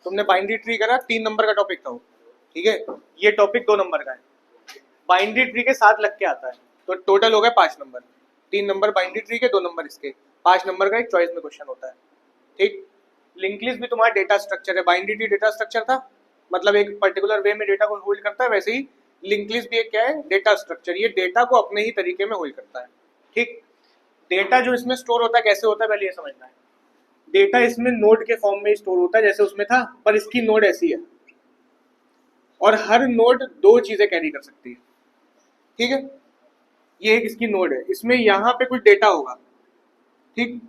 तुमने binary tree करा, 3 number का टॉपिक था वो, ठीक है, ये टॉपिक 2 नंबर का है, बाइनरी ट्री के साथ लग के आता है, तो टोटल हो गए 5 नंबर, 3 नंबर बाइनरी ट्री के, 2 नंबर इसके, 5 नंबर का एक चॉइस में क्वेश्चन होता है, ठीक। लिंक लिस्ट भी तुम्हारा डेटा स्ट्रक्चर है, बाइनरी ट्री डेटा स्ट्रक्चर था, मतलब एक पर्टिकुलर वे में डेटा को होल्ड करता है, वैसे ही लिंक लिस्ट भी एक क्या है, डेटा स्ट्रक्चर, ये डेटा को अपने ही तरीके में होल्ड करता है, ठीक। डेटा जो इसमें स्टोर होता है कैसे होता है पहले ये समझना है। डेटा इसमें नोड के फॉर्म में स्टोर होता है जैसे उसमें था, पर इसकी नोड ऐसी है और हर नोड 2 चीजें कैरी कर सकती है, ठीक है। ये एक इसकी नोड है, इसमें यहाँ पे कुछ डेटा होगा, ठीक,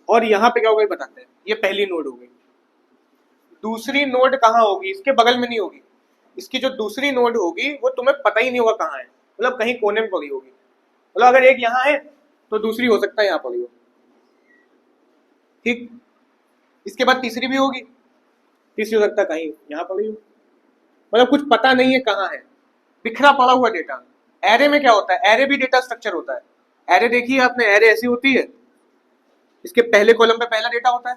और यहाँ पे क्या होगा ये बताते हैं। ये पहली नोड हो गई। दूसरी नोड कहाँ होगी, इसके बगल में नहीं होगी, इसकी जो दूसरी नोड होगी वो तुम्हें पता ही नहीं होगा कहाँ है, मतलब कहीं कोने में पड़ी होगी, मतलब अगर एक यहाँ है तो दूसरी हो सकता है यहाँ पड़ी हो, ठीक। इसके बाद तीसरी भी होगी, तीसरी हो सकता है कहीं यहाँ पड़ी हो, मतलब कुछ पता नहीं है कहाँ है, बिखरा पड़ा हुआ डेटा। एरे में क्या होता है, एरे भी डेटा स्ट्रक्चर होता है। एरे देखिए आपने, एरे ऐसी होती है, इसके पहले कॉलम पे पहला डेटा होता है,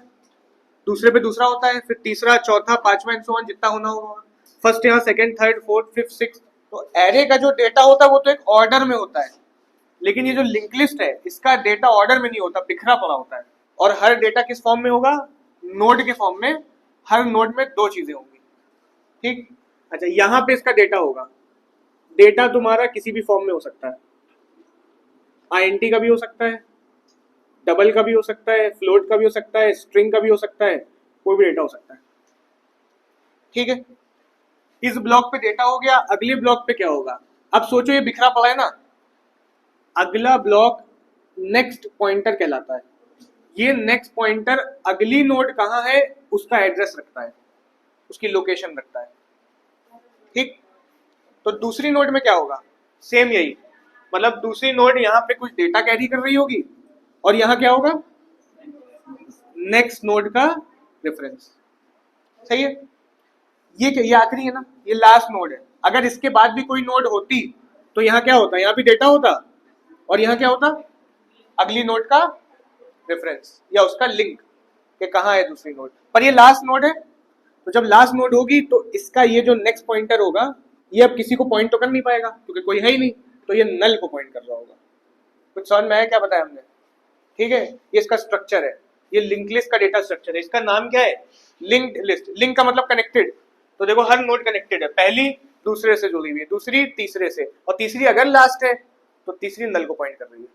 दूसरे पे दूसरा होता है, फिर तीसरा, चौथा, पांचवा एंड सो ऑन, जितना होना होगा, फर्स्ट यहाँ, second, third, fourth, fifth, six. तो एरे का जो डेटा होता है वो तो एक ऑर्डर में होता है, लेकिन ये जो लिंक लिस्ट है इसका डेटा ऑर्डर में नहीं होता, बिखरा पड़ा होता है। और हर डेटा किस फॉर्म में होगा, नोड के फॉर्म में, हर नोड में 2 चीजें होंगी, ठीक। अच्छा, यहाँ पे इसका डेटा होगा, डेटा तुम्हारा किसी भी फॉर्म में हो सकता है, आईएनटी का भी हो सकता है, डबल का भी हो सकता है, फ्लोट का भी हो सकता है, स्ट्रिंग का भी हो सकता है, कोई भी डेटा हो सकता है, ठीक है। इस ब्लॉक पे डेटा हो गया, अगले ब्लॉक पे क्या होगा। अब सोचो ये बिखरा पड़ा है ना, अगला ब्लॉक नेक्स्ट पॉइंटर कहलाता है। ये नेक्स्ट पॉइंटर अगली नोड कहाँ है उसका एड्रेस रखता है, उसकी लोकेशन रखता है, ठीक। तो दूसरी नोड में क्या होगा, सेम यही, मतलब दूसरी नोड यहाँ पे कुछ डेटा कैरी कर रही होगी और यहाँ क्या होगा, नेक्स्ट नोड का रेफरेंस, सही है। ये आखिरी है ना, ये लास्ट नोड है। अगर इसके बाद भी कोई नोड होती तो यहाँ क्या होता, यहाँ भी डेटा होता और यहाँ क्या होता, अगली नोड का रेफरेंस या उसका लिंक कि कहाँ है दूसरी नोड। पर ये लास्ट नोड है, तो जब लास्ट नोड होगी तो इसका ये जो नेक्स्ट पॉइंटर होगा ये अब किसी को पॉइंट तो कर नहीं पाएगा क्योंकि कोई है ही नहीं, तो ये नल को पॉइंट कर रहा होगा। कुछ समझ में आया क्या बताया हमने, ठीक है। ये इसका स्ट्रक्चर है, ये लिंक लिस्ट का डेटा स्ट्रक्चर है। इसका नाम क्या है, लिंक्ड लिस्ट। लिंक का मतलब कनेक्टेड, तो देखो हर नोड कनेक्टेड है, पहली दूसरे से जुड़ी हुई है, दूसरी तीसरे से, और तीसरी अगर लास्ट है तो तीसरी नल को पॉइंट कर रही है।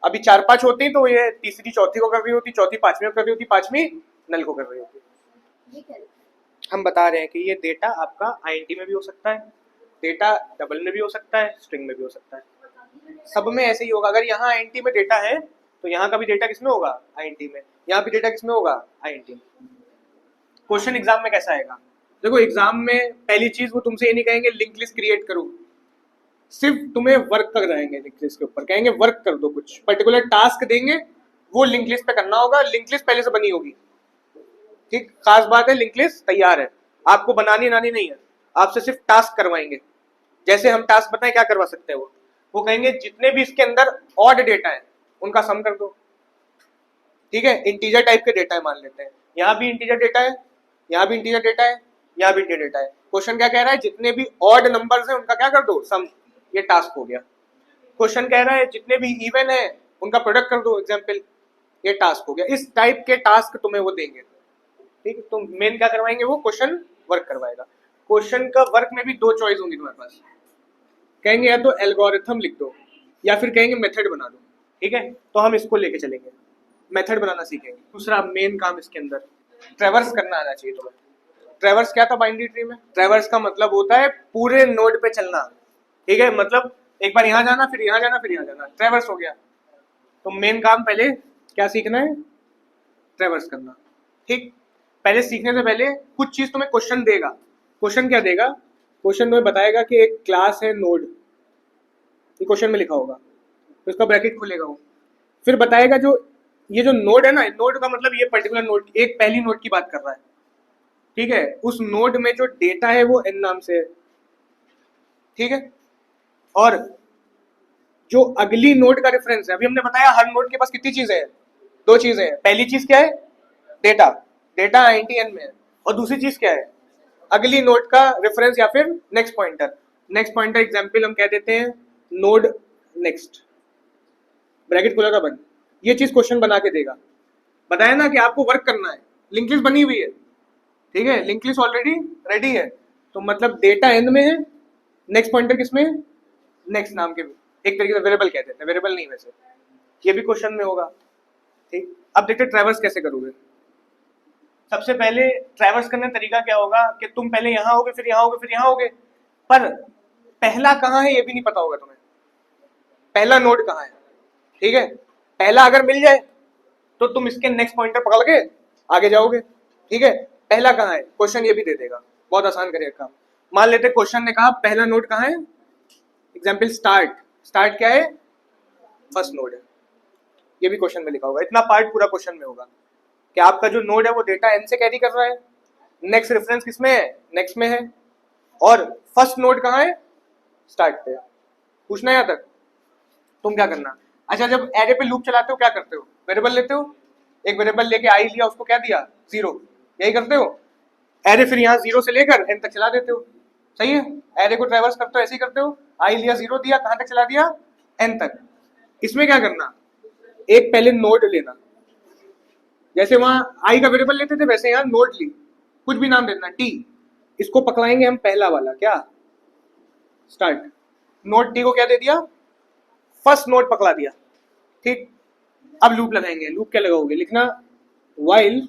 अभी 4-5 होती तो ये तीसरी चौथी को कर रही होती, चौथी पांचवी को कर रही होती, पांचवी नल को कर रही होती। हम बता रहे हैं कि ये डेटा आपका आईएनटी में भी हो सकता है, डेटा डबल में भी हो सकता है, स्ट्रिंग में भी हो सकता है, सब में ऐसे ही होगा। अगर यहाँ आईएनटी में डेटा है तो यहाँ का भी डेटा किसमें होगा, आईएनटी में, यहाँ भी डेटा किसमें होगा, आईएनटी में। क्वेश्चन एग्जाम में कैसा आएगा, देखो एग्जाम में पहली चीज वो तुमसे ये नहीं कहेंगे लिंक लिस्ट क्रिएट करो, सिर्फ तुम्हें वर्क कर रहेंगे लिंक लिस्ट के ऊपर, कहेंगे वर्क कर दो, कुछ पर्टिकुलर टास्क देंगे वो लिंक लिस्ट पे करना होगा। लिंक लिस्ट पहले से बनी होगी, ठीक, खास बात है लिंक लिस्ट तैयार है, आपको बनानी नहीं है, आपसे सिर्फ टास्क करवाएंगे। जैसे हम टास्क बताएं क्या करवा सकते हैं, वो कहेंगे जितने भी इसके अंदर ऑड डेटा है उनका सम कर दो, ठीक है। इंटीजर टाइप के डेटा है मान लेते हैं, यहाँ भी इंटीजर डेटा है, यहाँ भी इंटीजर डेटा है, यहाँ भी इंटीजर डेटा है। क्वेश्चन क्या कह रहा है, जितने भी ऑड नंबर्स हैं उनका क्या कर दो, सम, ये टास्क हो गया। क्वेश्चन कह रहा है जितने भी इवन है उनका प्रोडक्ट कर दो, एग्जाम्पल, ये टास्क हो गया। इस टाइप के टास्क तुम्हें वो देंगे, ठीक है। तो मेन क्या करवाएंगे, वो क्वेश्चन वर्क करवाएगा। क्वेश्चन का वर्क में भी 2 चॉइस होंगी तुम्हारे पास, कहेंगे या तो एल्गोरिथम लिख दो या फिर कहेंगे मेथड बना दो, ठीक है। तो हम इसको लेके चलेंगे, मेथड बनाना सीखेंगे। दूसरा मेन काम इसके अंदर ट्रैवर्स करना आना चाहिए तुम्हें। ट्रैवर्स क्या था बाइनरी ट्री में, ट्रैवर्स का मतलब होता है पूरे नोड पे चलना, ठीक है। मतलब एक बार यहाँ जाना, फिर यहाँ जाना, फिर यहाँ जाना, ट्रैवर्स हो गया। तो मेन काम पहले क्या सीखना है, ट्रैवर्स करना, ठीक। पहले सीखने से पहले कुछ चीज तुम्हें क्वेश्चन देगा। क्वेश्चन क्या देगा, क्वेश्चन तुम्हें बताएगा कि एक क्लास है नोड, ये क्वेश्चन में लिखा होगा, तो इसका ब्रैकेट खुलेगा वो, फिर बताएगा जो ये जो नोड है ना, नोड का मतलब ये पर्टिकुलर नोड, एक पहली नोड की बात कर रहा है, ठीक है। उस नोड में जो डेटा है वो n नाम से है, ठीक है। और जो अगली नोड का रेफरेंस है, अभी हमने बताया हर नोड के पास कितनी चीजें हैं, 2 चीजें हैं। पहली चीज क्या है, डेटा, डेटा आईएनटी n में है, और दूसरी चीज क्या है, अगली नोड का रेफरेंस या फिर next pointer. Next pointer example हम कह देते हैं नोड नेक्स्ट, ब्रैकेट खुला था बंद। ये चीज क्वेश्चन बना के देगा, बताया ना कि आपको वर्क करना है। लिंक लिस्ट बनी हुई है, ठीक है, लिंक लिस्ट ऑलरेडी रेडी है, तो मतलब डेटा एन में है, नेक्स्ट पॉइंटर किसमें है, नेक्स्ट नाम के, एक तरीके से वेरिएबल कहते हैं, वेरिएबल नहीं वैसे, ये भी क्वेश्चन में होगा। ठीक, अब देखते ट्रैवर्स कैसे करोगे। सबसे पहले ट्रैवर्स करने का तरीका क्या होगा कि तुम पहले यहाँ होगे, फिर यहाँ होगे, फिर यहाँ होगे, पर पहला कहाँ है ये भी नहीं पता होगा तुम्हें, पहला नोड कहाँ है। ठीक है, पहला अगर मिल जाए तो तुम इसके नेक्स्ट पॉइंटर पकड़ के आगे जाओगे। ठीक है, पहला कहाँ है, क्वेश्चन ये भी दे देगा, बहुत आसान करेगा काम। मान लेते क्वेश्चन ने कहा पहला नोड कहाँ है, एग्जाम्पल स्टार्ट, स्टार्ट क्या है, फर्स्ट नोड है, ये भी क्वेश्चन में लिखा होगा। इतना पार्ट पूरा क्वेश्चन में होगा कि आपका जो नोड है वो डेटा एन से कैरी कर रहा है, नेक्स्ट रेफरेंस किसमें है, नेक्स्ट में है, और फर्स्ट नोड कहाँ है, स्टार्ट पे। पूछना यहाँ तक, तुम क्या करना। अच्छा, जब एरे पे लूप चलाते हो क्या करते हो, वेरिएबल लेते हो, एक वेरिएबल लेके आई लिया, उसको क्या दिया, 0, यही करते हो। एरे फिर यहाँ 0 से लेकर एन तक चला देते हो, सही है, एरे को ट्रैवर्स करते हो, ऐसे ही करते हो। आई लिया, 0 दिया, कहाँ तक चला दिया, एन तक। इसमें क्या करना, एक पहले नोड लेना, जैसे वहां आई का वेरिएबल लेते थे वैसे यहाँ नोड ली, कुछ भी नाम देना, टी, इसको पकड़ाएंगे हम पहला वाला, क्या, स्टार्ट। नोड टी को क्या दे दिया, फर्स्ट नोड पकड़ा दिया। ठीक, अब लूप लगाएंगे। लूप क्या लगाओगे, लिखना while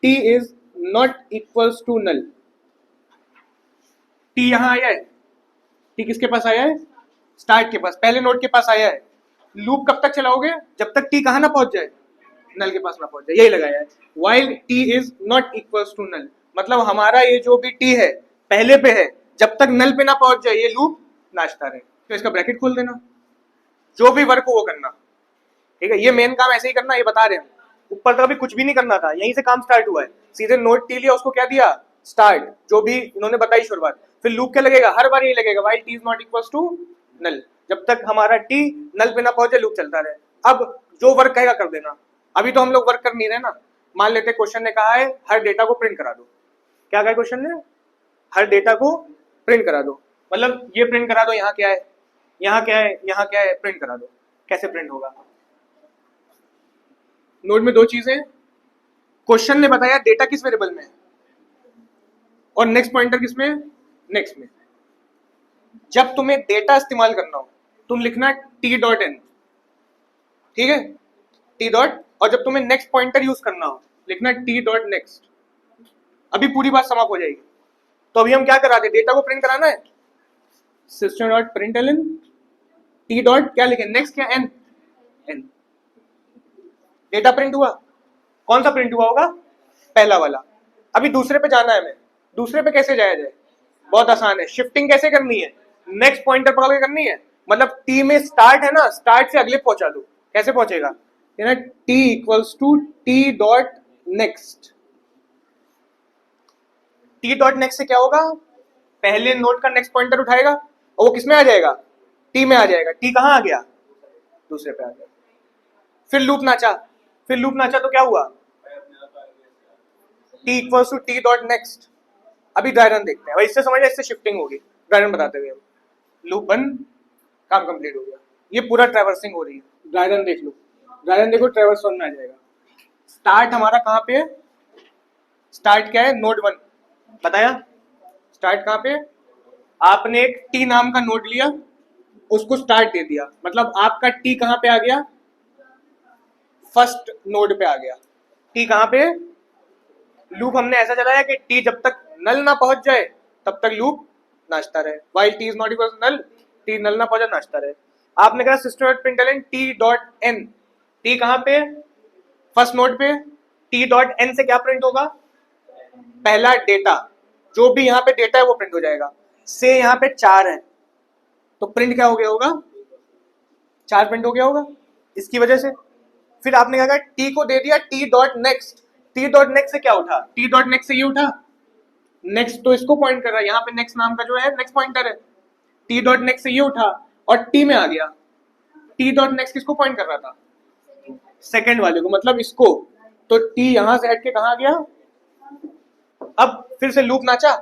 t is not equals to null. t यहां आया है, t किसके पास आया है, स्टार्ट के पास, पहले नोड के पास आया है। लूप कब तक चलाओगे, जब तक t कहां ना पहुंच जाए, नल के पास ना पहुंच जाए, यही लगाया है while t is not equals to null. मतलब हमारा ये जो भी t है पहले पे है, जब तक नल पे ना पहुंच जाए ये लूप नाचता रहे। तो इसका ब्रैकेट खोल देना, जो भी वर्क हो वो करना। ठीक है, ये मेन काम ऐसे ही करना, ये बता रहे हैं। ऊपर तक अभी कुछ भी नहीं करना था, यहीं से काम स्टार्ट हुआ है। सीधे नोड टी लिया, उसको क्या दिया, स्टार्ट, जो भी इन्होंने बताई शुरुआत। फिर लूप क्या लगेगा, हर बार ये लगेगा while t is not equals to null, जब तक हमारा t नल पे ना पहुंचे लूप चलता रहे। अब जो वर्क कहेगा कर देना। अभी तो हम लोग वर्क कर नहीं रहे ना। मान लेते क्वेश्चन ने कहा है हर डेटा को प्रिंट करा दो, क्या कहा क्वेश्चन ने, हर डेटा को प्रिंट करा दो, मतलब ये प्रिंट करा दो, यहाँ क्या है, यहाँ क्या है, यहाँ क्या है, प्रिंट करा दो। कैसे प्रिंट होगा, नोड में दो चीजें, क्वेश्चन ने बताया डेटा किस वेरिएबल में है और नेक्स्ट पॉइंटर किस में, नेक्स्ट में। जब तुम्हें डेटा इस्तेमाल करना हो तुम लिखना t.n, ठीक है, t डॉट, और जब तुम्हें नेक्स्ट पॉइंटर यूज करना हो लिखना t.next। अभी पूरी बात समाप्त हो जाएगी। तो अभी हम क्या करा दे, डेटा को प्रिंट कराना है, system.println t डॉट क्या लिखे, नेक्स्ट क्या, n, n। डेटा प्रिंट हुआ, कौन सा प्रिंट हुआ होगा, पहला वाला। अभी दूसरे पे जाना है हमें, दूसरे पे कैसे जाया जाए, बहुत आसान है। शिफ्टिंग कैसे करनी है, नेक्स्ट पॉइंटर पकड़ के करनी है। मतलब टी में स्टार्ट है ना, स्टार्ट से अगले पहुंचा दो, कैसे पहुंचेगा, t equals to T dot next. T dot next से क्या होगा, पहले नोड का नेक्स्ट पॉइंटर उठाएगा और वो किस में आ जाएगा, टी में आ जाएगा। टी कहां आ गया, दूसरे पे आ गया। फिर लूप नाचा, फिर लूप नाचा तो क्या हुआ, t equals to T dot next. अभी ड्राई रन देखते हैं, इससे समझ, इससे शिफ्टिंग होगी। ड्राई रन बताते हुए लूप बंद, काम कंप्लीट हो गया। ये पूरा ट्रैवर्सिंग हो रही है। ड्राई रन देख लो, ड्राई रन देखो, ट्रैवर्स वन में आ जाएगा। स्टार्ट हमारा कहाँ पे है, स्टार्ट क्या है, नोड 1 बताया। स्टार्ट कहाँ पे, आपने एक टी नाम का नोड लिया, उसको स्टार्ट दे दिया, मतलब आपका टी कहाँ पे आ गया, फर्स्ट नोड पे आ गया। टी कहाँ पे, लूप हमने ऐसा चलाया कि टी जब तक नल ना पहुंच जाए तब तक लूप नाचता रहे। while t is not equal to null, T null ना पहुंचा नाचता रहे। आपने कहा system.println t.n, टी कहाँ पे, फर्स्ट नोड पे। t.n से क्या प्रिंट होगा, पहला डेटा, जो भी यहाँ पे डेटा है वो प्रिंट हो जाएगा। से यहाँ पे 4 है तो प्रिंट क्या हो गया होगा, 4 प्रिंट हो गया होगा इसकी वजह से। फिर आपने कहा टी को दे दिया t.next, t.next से क्या उठा, t.next से ये उठा, नेक्स्ट तो इसको पॉइंट कर रहा है, यहाँ पे नेक्स्ट नाम का जो है नेक्स्ट पॉइंटर है, t.next से ये उठा और t में आ गया। t.next किसको पॉइंट कर रहा था, सेकंड वाले को, मतलब इसको। तो t यहां से हट के कहां आ गया, अब फिर से लूप नाचा,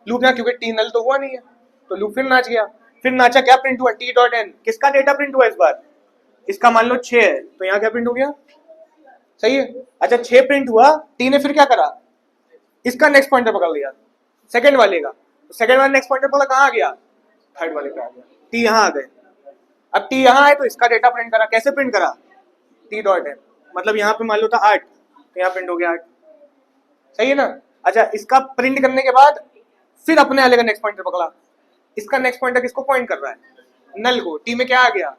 क्योंकि टी नल तो हुआ नहीं है, तो लूप फिर नाच गया, फिर नाचा, क्या प्रिंट हुआ, टी डॉट एन। किसका डेटा प्रिंट हुआ इस बार, इसका मान लो 6 है, तो यहाँ क्या प्रिंट हो गया, सही है। अच्छा 6 प्रिंट हुआ, टी ने फिर क्या करा, इसका नेक्स्ट पॉइंटर पकड़ लिया, सेकंड वाले का, सेकंड वाले नेक्स्ट पॉइंटर पकड़ा, कहाँ आ गया, थर्ड वाले पे आ गया, टी यहाँ आ गए। अब टी यहाँ आए तो इसका डेटा प्रिंट करा, कैसे प्रिंट करा, टी डॉट एन, मतलब यहाँ पे मान लो था 8, तो यहाँ प्रिंट हो गया 8, सही है ना। अच्छा इसका प्रिंट करने के बाद फिर अपने वाले का नेक्स्ट पॉइंटर पकड़ा, इसका नेक्स्ट पॉइंटर किसको पॉइंट कर रहा है, नल को, टी में क्या आ गया,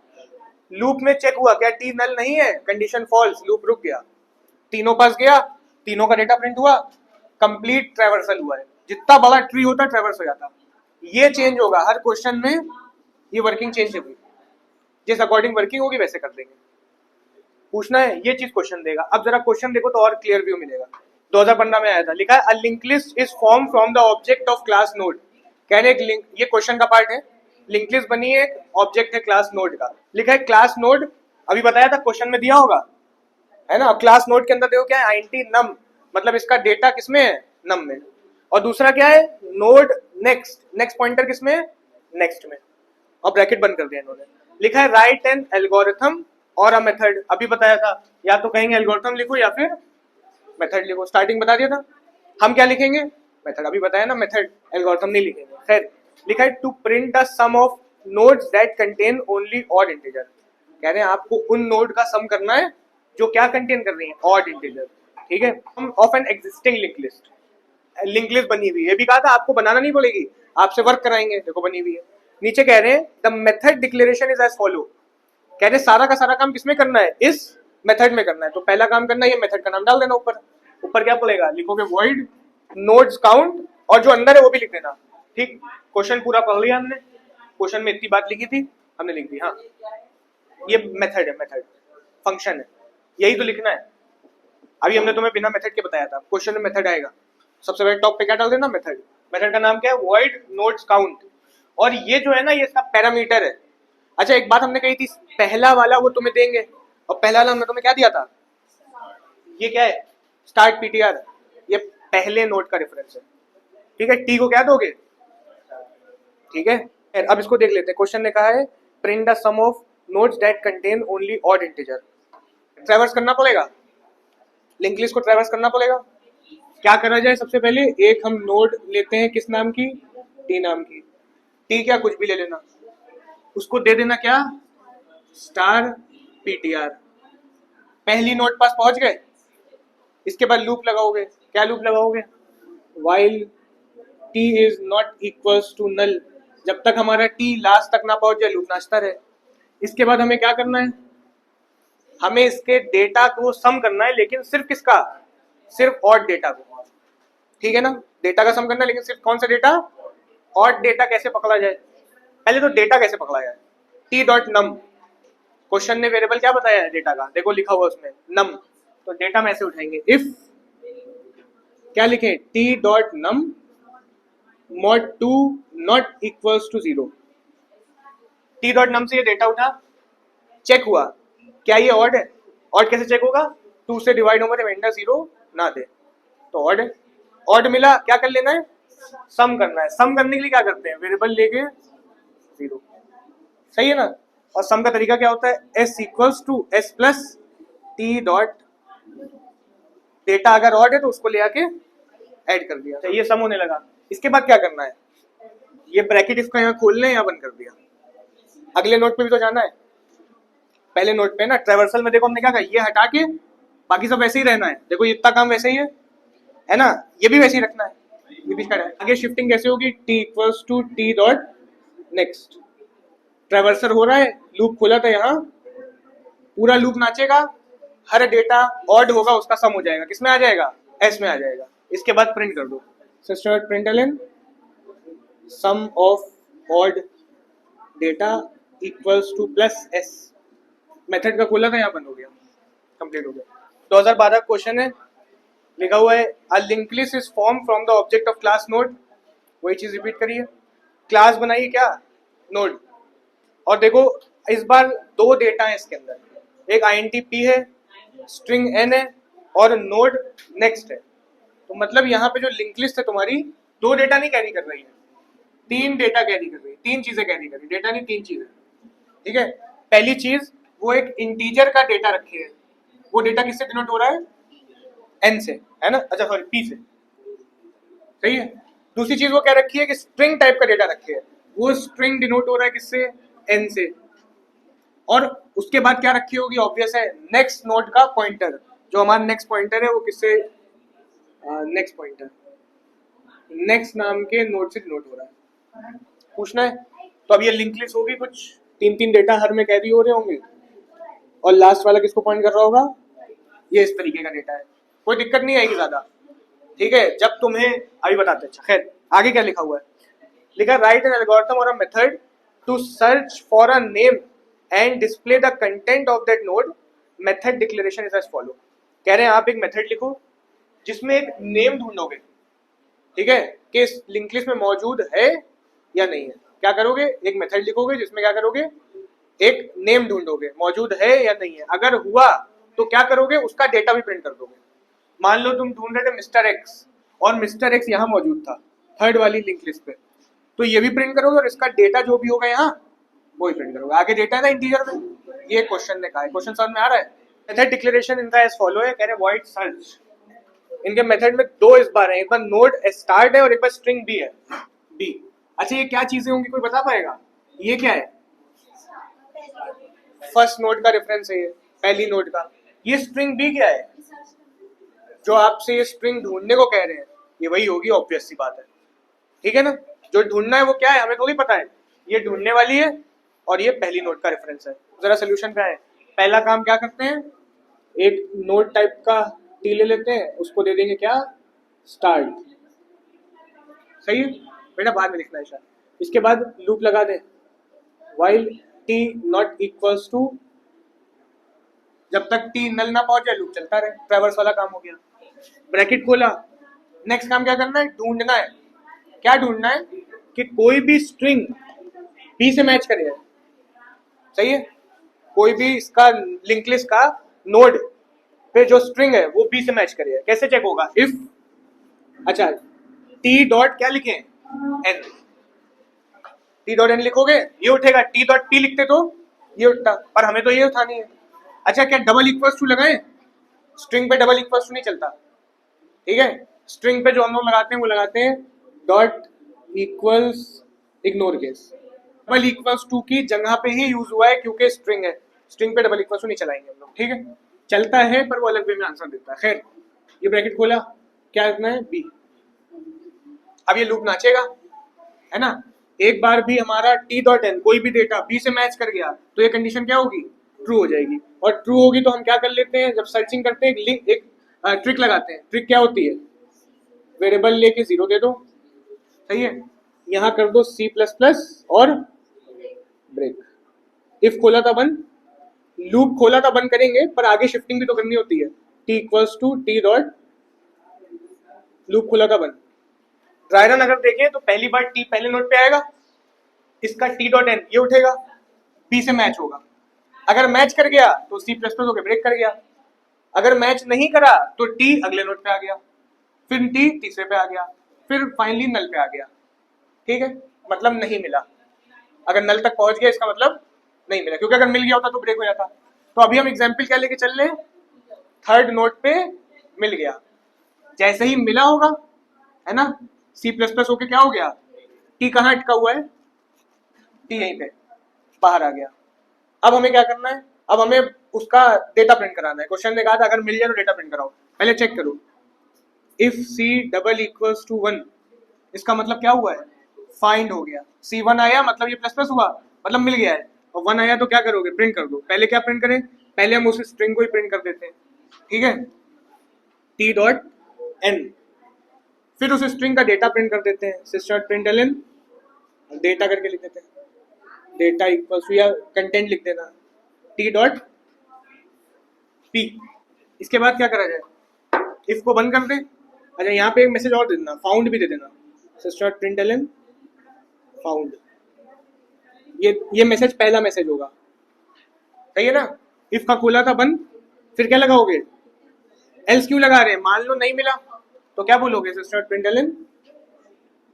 लूप में चेक हुआ क्या टी नल नहीं है, कंडीशन फॉल्स, लूप रुक गया, तीनों पास गया, तीनों का डेटा प्रिंट हुआ, कंप्लीट ट्रैवर्सल हुआ है। जितना बड़ा ट्री होता ट्रैवर्स हो जाता, ये चेंज होगा हर क्वेश्चन में, ये वर्किंग चेंज होगी, जिस अकॉर्डिंग वर्किंग होगी वैसे कर देंगे। पूछना है ये चीज क्वेश्चन देगा। अब जरा क्वेश्चन देखो तो और क्लियर व्यू मिलेगा। 2015 में आया था, लिखा है अ link list is form from the object of class node. कह रहे एक लिंक, ये क्वेश्चन का पार्ट है, लिंक लिस्ट बनी है, एक ऑब्जेक्ट है क्लास नोड का, लिखा है क्लास नोड, अभी बताया था क्वेश्चन में दिया होगा, है ना। क्लास नोड के अंदर देखो क्या है, आईएनटी नम, मतलब इसका डेटा किसमें है, नम में, और दूसरा क्या है, नोड नेक्स्ट, नेक्स्ट पॉइंटर किसमें है, नेक्स्ट में, और ब्रैकेट बंद कर दिया इन्होंने। लिखा है राइट एन एल्गोरिथम और अ मेथड, अभी बताया था, या तो कहेंगे एल्गोरिथम लिखो या फिर मेथड लिखो, स्टार्टिंग बता दिया था। हम क्या लिखेंगे, मेथड, अभी बताया ना मेथड, एल्गोरिथम नहीं लिखेंगे। खैर लिखा है to print the sum of nodes that contain only odd integer, कह रहे हैं आपको उन नोड का सम करना है जो क्या कंटेन कर रही है, ऑड इंटीजर, ठीक है। Of an existing link list, link list बनी हुई है, ये भी कहा था आपको बनाना नहीं पड़ेगी, आपसे वर्क कराएंगे, देखो बनी हुई है। नीचे कह रहे हैं the method declaration is as follow, कह रहे सारा का सारा काम किसमें करना है, इस मेथड में करना है। तो पहला काम करना है, ये मेथड का नाम डाल देना ऊपर, ऊपर क्या पड़ेगा, लिखोगे void नोड्स काउंट, और जो अंदर है वो भी लिख देना, ठीक। क्वेश्चन पूरा पढ़ लिया हमने, क्वेश्चन में इतनी बात लिखी थी हमने लिख दी, हाँ ये मेथड है, मेथड फंक्शन है, यही तो लिखना है। अभी हमने तुम्हें बिना मेथड के बताया था, क्वेश्चन में मेथड आएगा, सबसे पहले टॉप पे क्या डाल देना, मेथड, मेथड का नाम क्या है, void नोड्स काउंट, और ये जो है ना ये इसका पैरामीटर है। अच्छा एक बात हमने कही थी, पहला वाला वो तुम्हें देंगे, और पहला वाला हमने तुम्हें क्या दिया था, ये क्या है, स्टार्ट पीटीआर, ये पहले नोड का रेफरेंस है, ठीक है। टी को क्या दोगे, ठीक है। अब इसको देख लेते हैं, क्वेश्चन ने कहा है print the sum of nodes that contain only odd integer, traverse करना पड़ेगा, लिंक लिस्ट को ट्रैवर्स करना पड़ेगा। क्या करा जाए, सबसे पहले एक हम नोड लेते हैं, किस नाम की, टी नाम की, टी क्या कुछ भी ले लेना, उसको दे देना क्या, स्टार पीटीआर, पहली नोड पास पहुंच गए, इसके बाद लूप लगाओगे, क्या लूप लगाओगे, while t is not equals to null, जब तक हमारा t लास्ट तक ना पहुंच जाए लूप नाचता रहे। इसके बाद हमें क्या करना है, हमें इसके डेटा को सम करना है, लेकिन सिर्फ किसका, सिर्फ ऑड डेटा को, ठीक है ना। डेटा का सम करना है, लेकिन सिर्फ कौन सा डेटा, ऑड डेटा। कैसे पकड़ा जाए, पहले तो डेटा कैसे पकड़ा जाए, टी डॉट नम, क्वेश्चन ने वेरिएबल क्या बताया है डेटा का, देखो लिखा हुआ उसमें नम, तो डेटा में ऐसे उठाएंगे, इफ क्या लिखे, T dot num mod 2 not equals to 0, T dot num से ये डेटा उठा, चेक हुआ क्या ये ऑड है, ऑड कैसे चेक होगा, 2 से डिवाइड होगा रिमाइंडर 0 ना दे, तो ऑड है, ऑड मिला, क्या कर लेना है, सम करना है। सम करने के लिए क्या करते हैं, वेरिएबल लेके 0, सही है ना। और सम का तरीका क्या होता है, s equals to s plus t dot, data अगर ऑड है तो उसको ले आके ऐड कर दिया, ये सम होने लगा। इसके बाद क्या करना है, ये ब्रैकेट इसका यहाँ खोल लें या बंद कर दिया, अगले नोट पे भी तो जाना है, पहले नोट पे ना ट्रैवर्सल में देखो हमने क्या कहा, ये हटा के बाकी सब वैसे ही रहना है, देखो ये इतना काम वैसे ही है ना, ये भी वैसे ही रखना है, ये भी है। आगे शिफ्टिंग कैसे होगी, t equals to T dot next, traverser हो रहा है, लूप खोला था यहाँ, पूरा लूप नाचेगा, हर डेटा ऑड होगा उसका सम हो जाएगा, किसमें आ जाएगा, s में आ जाएगा। इसके बाद प्रिंट कर दो, system println sum of odd data equals to plus s, method का खोला था यहाँ बंद हो गया, कंप्लीट हो गया। 2012 क्वेश्चन है, लिखा हुआ है अ link list is form from the object of class node, वही चीज रिपीट करिए, क्लास बनाइए क्या, नोड, और देखो इस बार 2 डेटा है इसके अंदर, एक INT p है, स्ट्रिंग n है, और नोड नेक्स्ट है, तो मतलब यहाँ पे जो लिंक लिस्ट है तुम्हारी 2 डेटा नहीं कैरी कर रही है, 3 डेटा कैरी कर रही है, 3 चीजें कैरी कर रही है, डेटा नहीं 3 चीजें। ठीक है, पहली चीज वो एक इंटीजर का डेटा रखी है, वो डेटा किससे डिनोट हो रहा है, n से, है ना, अच्छा सॉरी p से, सही है। दूसरी चीज वो क्या रखी है कि स्ट्रिंग टाइप का डेटा रखी है, वो स्ट्रिंग डिनोट हो रहा है किससे, n से। और उसके बाद क्या रखी होगी, ऑब्वियस है नेक्स्ट नोड का पॉइंटर, जो हमारा नेक्स्ट पॉइंटर है वो किससे, नेक्स्ट पॉइंटर नेक्स्ट नाम के नोड से डिनोट हो रहा है, पूछना है। तो अब ये लिंक लिस्ट होगी, कुछ 3 डेटा हर में कैरी हो रहे होंगे, और लास्ट वाला किसको पॉइंट कर रहा होगा, ये इस तरीके का डेटा है, कोई दिक्कत नहीं आएगी ज्यादा। ठीक है, जब तुम्हें अभी बताते हैं। अच्छा खैर, आगे क्या लिखा हुआ है, लिखा राइट एन एल्गोरिथम और a method to search for a name and display the content of that node, method declaration is as follow. कह रहे हैं आप एक मेथड लिखो जिसमें एक नेम ढूंढोगे, ठीक है, कि इस लिंक लिस्ट में मौजूद है या नहीं है। क्या करोगे, एक मेथड लिखोगे जिसमें क्या करोगे, एक नेम ढूंढोगे, मौजूद है या नहीं है। अगर हुआ तो क्या करोगे, उसका डेटा भी प्रिंट कर दोगे। मान लो तुम ढूंढ रहे थे मिस्टर एक्स, और मिस्टर एक्स यहाँ मौजूद था थर्ड वाली लिंक लिस्ट पे, तो ये भी प्रिंट करोगे, और इसका डेटा जो भी होगा यहाँ वो ही प्रिंट करोगे। आगे डेटा है ना इंटीजर में, ये क्वेश्चन ने कहा है, क्वेश्चन समझ में आ रहा है। मेथड डिक्लेरेशन इनका एज फॉलो है, कह रहे वॉइड सर्च। इनके मेथड में 2 इस बार है, एक बार नोड स्टार्ट है और एक बार स्ट्रिंग बी है, बी। अच्छा ये क्या चीजें होंगी, कोई बता पाएगा, ये क्या है, फर्स्ट नोड का रेफरेंस है ये, पहली नोड का। ये स्ट्रिंग बी क्या है, जो आपसे ये स्ट्रिंग ढूंढने को कह रहे हैं, ये वही होगी, ऑब्वियस सी बात है। ठीक है ना, जो ढूंढना है वो क्या है हमें थोड़ी पता है, ये ढूंढने वाली है और ये पहली नोड का रेफरेंस है। जरा सोल्यूशन क्या है, पहला काम क्या करते हैं, एक नोड टाइप का टी ले लेते हैं, उसको दे देंगे क्या, स्टार्ट। सही है बेटा, बाद में लिखना है शायद। इसके बाद लूप लगा दें, while t not equals to, जब तक t नल ना पहुंच जाए लूप चलता रहे, ट्रैवर्स वाला काम हो गया। ब्रैकेट खोला, नेक्स्ट काम क्या करना है, ढूंढना है। क्या ढूंढना है कि कोई भी स्ट्रिंग b से मैच करे, सही है, कोई भी इसका लिंक लिस्ट का नोड पे जो स्ट्रिंग है वो b से मैच करे। कैसे चेक होगा, इफ, अच्छा t डॉट क्या लिखें, n, t डॉट n लिखोगे ये उठेगा, t डॉट p लिखते तो ये उठता, पर हमें तो ये उठानी है। अच्छा क्या डबल इक्वल्स टू लगाएं, स्ट्रिंग पे डबल इक्वल्स टू नहीं चलता, ठीक है, स्ट्रिंग पे जो हम लोग लगाते हैं वो लगाते हैं dot equals, ignore case, double equals to की जगह पे ही यूज हुआ है क्योंकि स्ट्रिंग है, स्ट्रिंग पे डबल इक्वल्स टू नहीं चलाएंगे हम लोग। ठीक है, चलता है पर वो अलग वे में आंसर देता है। खैर ये ब्रैकेट खोला, क्या रखना है, बी। अब ये लूप नाचेगा, है ना, एक बार भी हमारा t डॉट n कोई भी डेटा b से मैच कर गया तो ये कंडीशन क्या होगी, ट्रू हो जाएगी। और ट्रू होगी तो हम क्या कर लेते हैं, जब सर्चिंग करते हैं एक लिंक, एक ट्रिक लगाते हैं। ट्रिक क्या होती है, वेरिएबल लेके 0 दे दो, सही है, यहाँ कर दो C++ और ब्रेक। इफ खोला था बंद, लूप खोला था बंद करेंगे, पर आगे शिफ्टिंग भी तो करनी होती है। t equals to t dot, loop खोला था बंद, ट्राई रन अगर देखें तो पहली बार t पहले नोड पे आएगा, इसका t डॉट n ये उठेगा, b से मैच होगा। अगर मैच कर गया तो C++ होके ब्रेक कर गया, अगर मैच नहीं करा तो t अगले नोड पे आ गया, फिर t तीसरे पे आ गया, फिर फाइनली नल पे आ गया। ठीक है, मतलब नहीं मिला, अगर नल तक पहुंच गया इसका मतलब नहीं मिला, क्योंकि अगर मिल गया होता तो ब्रेक हो जाता। तो अभी हम एग्जाम्पल क्या लेके चल रहे हैं, थर्ड नोड पे मिल गया, जैसे ही मिला होगा, है ना, C++ होके क्या हो गया, t कहाँ अटका हुआ है, t यहीं पे बाहर आ गया। अब हमें क्या करना है, अब हमें उसका डेटा प्रिंट कराना है। क्वेश्चन ने कहा था अगर मिल जाए तो डेटा प्रिंट कराओ। पहले चेक करो, if c double equals to 1, इसका मतलब क्या हुआ है, फाइंड हो गया। C1 आया मतलब ये प्लस प्लस हुआ, मतलब मिल गया है। और 1 आया तो क्या करोगे, प्रिंट कर दो। पहले क्या प्रिंट करें, पहले हम उस स्ट्रिंग को ही प्रिंट कर देते हैं, ठीक है, t डॉट n, फिर उस स्ट्रिंग का डेटा प्रिंट कर देते हैं, system.println डेटा करके लिख देते हैं, डेटा इक्वल्स टू, या कंटेंट लिख देना t डॉट p। इसके बाद क्या करा जाए, इफ को बंद कर दे। अच्छा यहाँ पे एक मैसेज और दे देना, फाउंड भी दे देना, system.println फाउंड, ये मैसेज पहला मैसेज होगा, सही है ना। इफ का खोला था बंद, फिर क्या लगाओगे, एल्स क्यों लगा रहे हैं, मान लो नहीं मिला तो क्या बोलोगे system dot println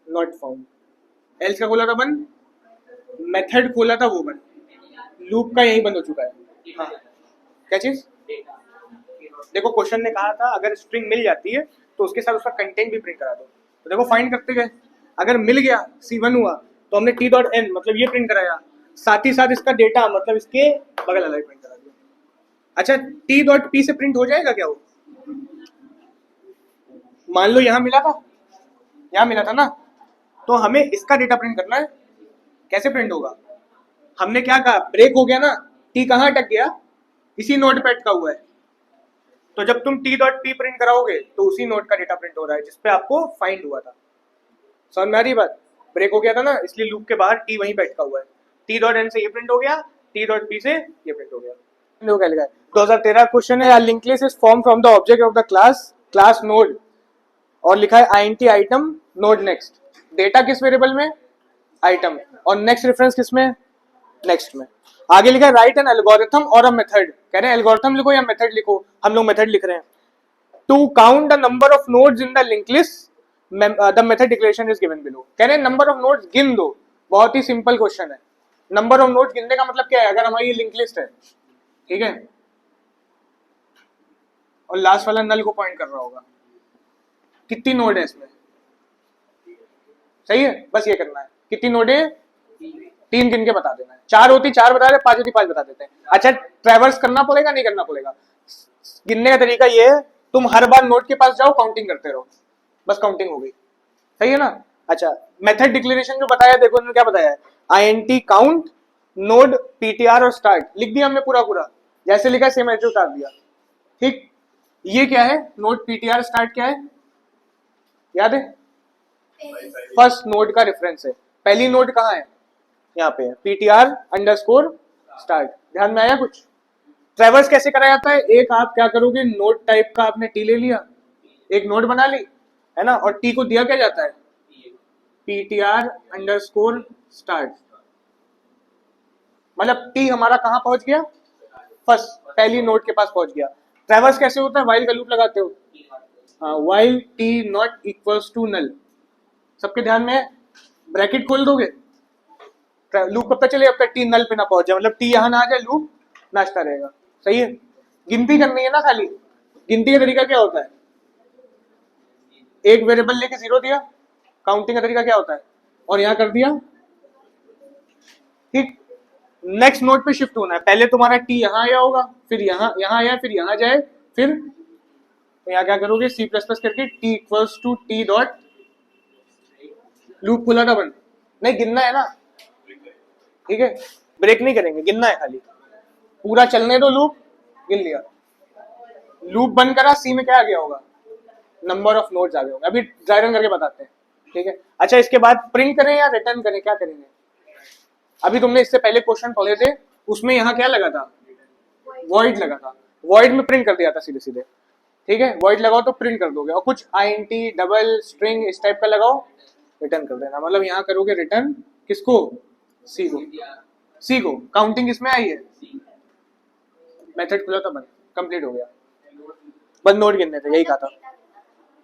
not found. Else का खोला था बंद, मेथड खोला था वो बंद, लूप का यही बंद हो चुका है। हाँ क्या चीज? देखो क्वेश्चन ने कहा था अगर स्ट्रिंग मिल जाती है तो उसके साथ उसका कंटेंट भी प्रिंट करा दो। तो देखो फाइंड करते गए, अगर मिल गया C1 हुआ तो हमने T.N मतलब ये प्रिंट कराया, साथ ही साथ इसका डेटा मतलब इसके बगल वाला प्रिंट करा दिया। अच्छा T.P से प्रिंट हो जाएगा क्या वो? मान लो यहाँ मिला था, यहाँ मिला था ना, तो हमें इसका डेटा प्रिंट करना है। कैसे प्रिंट होगा? हमने क्या कहा, ब्रेक हो गया ना, T कहाँ अटक गया? इसी नोड पे अटका हुआ है। तो जब तुम T.P प्रिंट कराओगे तो उसी नोड का डेटा प्रिंट हो रहा है जिसपे आपको फाइंड हुआ था। समझ में आ रही बात? ब्रेक हो गया था ना, इसलिए लूप के बाहर T वहीं पे अटका हुआ है। T.N से ये प्रिंट हो गया, T.P से ये प्रिंट हो गया। 2013 क्वेश्चन है, link list is form from the object of the class node, और लिखा है int item node next. Data किस वेरिएबल में? आइटम, और नेक्स्ट रेफरेंस किस में? नेक्स्ट में। आगे लिखा है राइट एन एल्गोरिथम और अ मेथड, कह रहे हैं एल्गोरिथम लिखो या मेथड लिखो, हम लोग मेथड लिख रहे हैं। To count the number of nodes in the link list the method declaration is given below. कह रहे हैं नंबर ऑफ नोड्स गिन दो। बहुत ही सिंपल क्वेश्चन है। नंबर ऑफ नोड्स गिनने का मतलब क्या है? अगर हमारी लिंक लिस्ट है, ठीक है, और लास्ट वाला नल को पॉइंट कर रहा होगा, कितनी नोड है इसमें? सही है, बस ये करना है। कितनी नोड है? 3 गिन के बता देना है। 4 होती 4 बता दे, 5 होती 5 बता देते हैं। अच्छा ट्रैवर्स करना पड़ेगा नहीं करना पड़ेगा? गिनने का तरीका ये है, तुम हर बार नोड के पास जाओ, काउंटिंग करते रहो, बस काउंटिंग हो गई। सही है ना? अच्छा मेथड डिक्लेरेशन जो बताया, देखो उन्होंने क्या बताया है, int काउंट नोड ptr और स्टार्ट लिख दिया हमने पूरा पूरा, जैसे लिखा सेम ऐसे उतार दिया। ठीक, ये क्या है? नोड ptr स्टार्ट क्या है याद है? फर्स्ट नोड का रेफरेंस है। पहली नोड कहाँ है? यहाँ पे है, ptr अंडरस्कोर स्टार्ट। ध्यान में आया कुछ? ट्रैवर्स कैसे करा जाता है? एक आप क्या करोगे, नोड टाइप का आपने टी ले लिया, एक नोड बना ली है ना, और टी को दिया क्या जाता है? ptr underscore start. मतलब टी हमारा कहाँ पहुंच गया? फर्स्ट पहली नोड के पास पहुंच गया। ट्रैवर्स कैसे होता है? वाइल का लूप लगाते हो, हाँ, while T not equals to null. सबके ध्यान में? ब्रैकेट खोल दोगे, लूप कब तक चले जब तक टी नल पे ना पहुंच जाए, मतलब टी यहाँ ना आ जाए, लूप नाचता रहेगा। सही है? गिनती करनी है ना खाली। गिनती का तरीका क्या होता है? एक वेरिएबल लेके 0 दिया, काउंटिंग का तरीका क्या होता है? और यहाँ कर दिया। ठीक, नेक्स्ट नोड पे शिफ्ट होना है, पहले तुम्हारा टी यहाँ आया होगा, फिर यहाँ आया, फिर यहाँ जाए, फिर तो यहाँ क्या करोगे, C++ करके t equals to T dot, loop खुला था बंद, नहीं गिनना है ना, ठीक है, ब्रेक नहीं करेंगे, गिनना है खाली, पूरा चलने दो लूप, गिन लिया, लूप बंद करा, C में क्या आ गया होगा? नंबर ऑफ नोड्स आ गए होंगे। अभी ड्राई रन करके बताते हैं, ठीक है। अच्छा इसके बाद प्रिंट करें या रिटर्न करें, क्या करेंगे? अभी तुमने इससे पहले क्वेश्चन पढ़े थे, उसमें यहाँ क्या लगा था? वॉइड लगा था, वॉइड में प्रिंट कर दिया था सीधे सीधे, ठीक है, वॉइड लगाओ तो प्रिंट कर दोगे, और कुछ int डबल स्ट्रिंग इस टाइप का लगाओ, रिटर्न कर देना। मतलब यहाँ करोगे रिटर्न किसको? C को, C को। काउंटिंग किसमें आई है? मेथड खुला था बंद, कंप्लीट हो गया, बंद नोड गिनने थे, यही कहा था।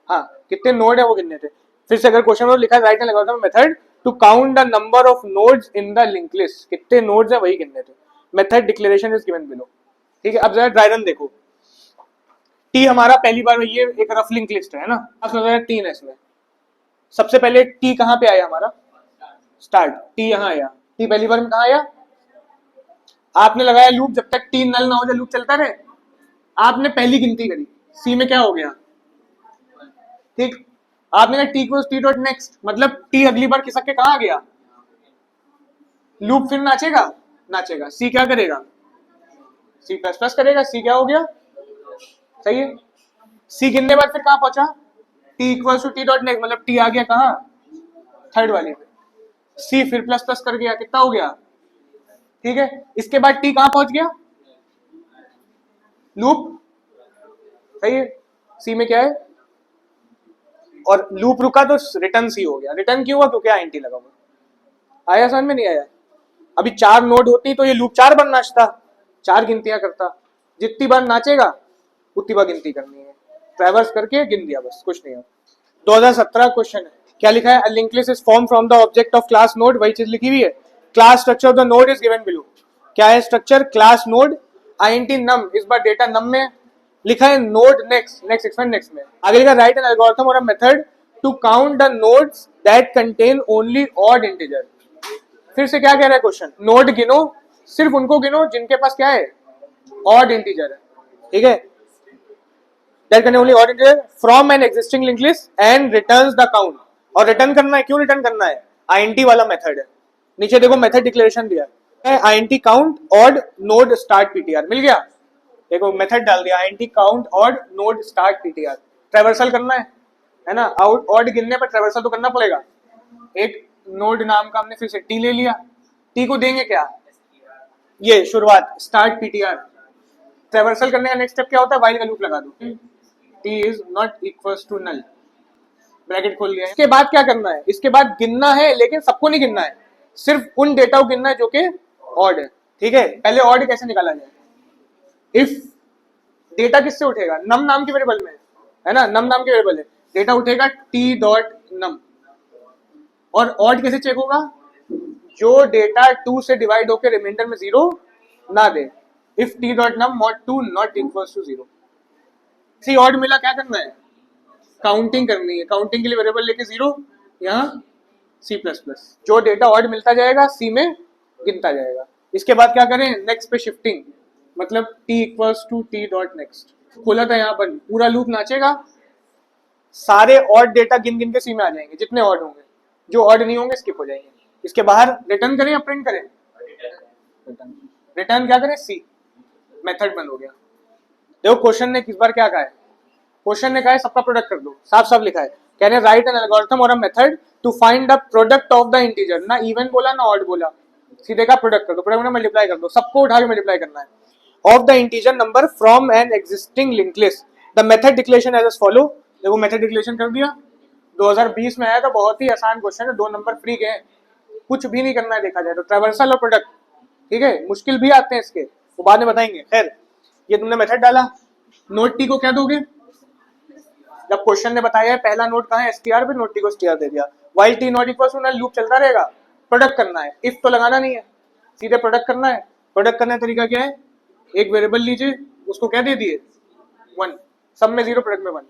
हाँ, कितने नोड है वो गिनने थे। फिर से अगर क्वेश्चन में लिखा है राइट हैंड लगा method to count the number of nodes in the link list, कितने नोड्स है वही गिनने थे। Method declaration is given below, ठीक है। अब जरा ड्राई रन देखो, टी हमारा पहली बार में, ये एक रफ लिंक लिस्ट है ना, 3 है इसमें। सबसे पहले टी कहाँ पे आया हमारा? स्टार्ट, टी यहाँ आया, टी पहली बार में कहाँ आया? आपने लगाया लूप, जब तक टी नल ना हो जाए लूप चलता रहे, आपने पहली गिनती करी, सी में क्या हो गया? ठीक, आपने कहा T equals T dot next, मतलब टी अगली बार खिसक के कहाँ आ गया? लूप फिर नाचेगा, नाचेगा। सी क्या करेगा? C++ करेगा। सी क्या हो गया? सही है। सी गिनने बाद फिर कहाँ पहुंचा? T equals to T dot next, मतलब टी आ गया कहाँ? थर्ड वाली पे। सी फिर प्लस प्लस कर गया, कितना हो गया? ठीक है, इसके बाद टी कहाँ पहुंच गया? लूप, सही है। सी में क्या है? और लूप रुका तो रिटर्न सी हो गया। रिटर्न क्यों हुआ? क्योंकि int लगा हुआ। आया समझ में? नहीं आया? अभी 4 नोड होती तो ये लूप 4 बार नाचता, 4 गिनतियां करता, जितनी बार नाचेगा उतनी बार गिनती करनी है, ट्रैवर्स करके गिन दिया, बस कुछ नहीं है। 2017 क्वेश्चन है, क्या लिखा है? Link list is form from the object of class node, वही चीज लिखी हुई है। Class structure of the node is given below. क्या है structure? Class node, INT num, इस बार डेटा नम में लिखा है, node next, next expand next में आगे लिखा राइट एन एल्गोरिथम और a method to count the nodes that contain only odd integer. फिर से क्या कह रहा है क्वेश्चन? नोड गिनो, सिर्फ उनको गिनो जिनके पास क्या है? ऑड इंटीजर है, ठीक है। That contain only odd integer from an existing link list and returns the count. और रिटर्न करना है, क्यों रिटर्न करना है? आईएनटी वाला मेथड है। नीचे देखो मेथड डिक्लेरेशन दिया है, INT count odd node start PTR, मिल गया। देखो मेथड डाल दिया, INT count odd node start PTR. Traversal करना है ना, आउट ऑड गिनने पर ट्रैवर्सल तो करना पड़ेगा। एक नोड नाम का हमने फिर से टी ले लिया, टी को देंगे क्या? ये शुरुआत स्टार्ट पीटीआर। ट्रैवर्सल करने का नेक्स्ट स्टेप क्या होता है? व्हाइल का लूप लगा दो, t is not equals to null, bracket खोल लिया। इसके बाद क्या करना है? इसके बाद गिनना है, लेकिन सबको नहीं गिनना है, सिर्फ उन डेटा को गिनना है जो कि ऑड है, ठीक है। पहले ऑड कैसे निकाला जाए? इफ डेटा किससे उठेगा? नम नाम के वेरिएबल में है ना, नम नाम के वेरिएबल है, डेटा उठेगा टी डॉट नम। और ऑड कैसे चेक होगा? जो डेटा 2 से डिवाइड होकर रिमाइंडर में 0 ना दे। If T dot num mod 2 not equals to 0। See odd मिला, क्या करना है? काउंटिंग करनी है। काउंटिंग के लिए वेरिएबल लेके 0, यहाँ C++। जो डेटा ऑड मिलता जाएगा सी में गिनता जाएगा। इसके बाद क्या करें? नेक्स्ट पे शिफ्टिंग, मतलब t equals to T dot next. खोला था यहाँ पर, पूरा लूप नाचेगा, सारे ऑड डेटा गिन गिन के सी में आ जाएंगे, जितने ऑड होंगे। जो ऑड नहीं होंगे स्किप हो जाएंगे। इसके बाहर रिटर्न करें या प्रिंट करें? रिटर्न क्या करें? सी, मेथड बंद हो गया। देखो क्वेश्चन ने किस बार क्या कहा है? क्वेश्चन ने कहा है सबका प्रोडक्ट कर दो, साफ साफ लिखा है, कहने राइट एन एल्गोरिथम और a method to find the product of the integer. ना इवन बोला ना ऑड बोला, सीधे का प्रोडक्ट कर दो, प्रोडक्ट में मल्टीप्लाई कर दो, सबको उठा के मल्टीप्लाई करना है। Of the integer number from an existing link list, the method declaration as follow. देखो मेथड डिक्लेरेशन कर दिया, 2020 में आया था, बहुत ही आसान क्वेश्चन है, 2 नंबर फ्री गए, कुछ भी नहीं करना है देखा जाए तो। ट्रैवर्सल और प्रोडक्ट, ठीक है, मुश्किल भी आते हैं इसके, वो बाद में बताएंगे। खैर, ये तुमने मेथड डाला, नोट टी को क्या दोगे? जब क्वेश्चन ने बताया है पहला नोट कहाँ है? एसटीआर पे, नोट टी को एसटीआर दे दिया। While t not equal to null, loop चलता रहेगा। प्रोडक्ट करना है, इफ तो लगाना नहीं है, सीधे प्रोडक्ट करना है। प्रोडक्ट करने का तरीका क्या है? एक वेरिएबल लीजिए, उसको क्या दे दिए? 1, सब में 0, प्रोडक्ट में 1।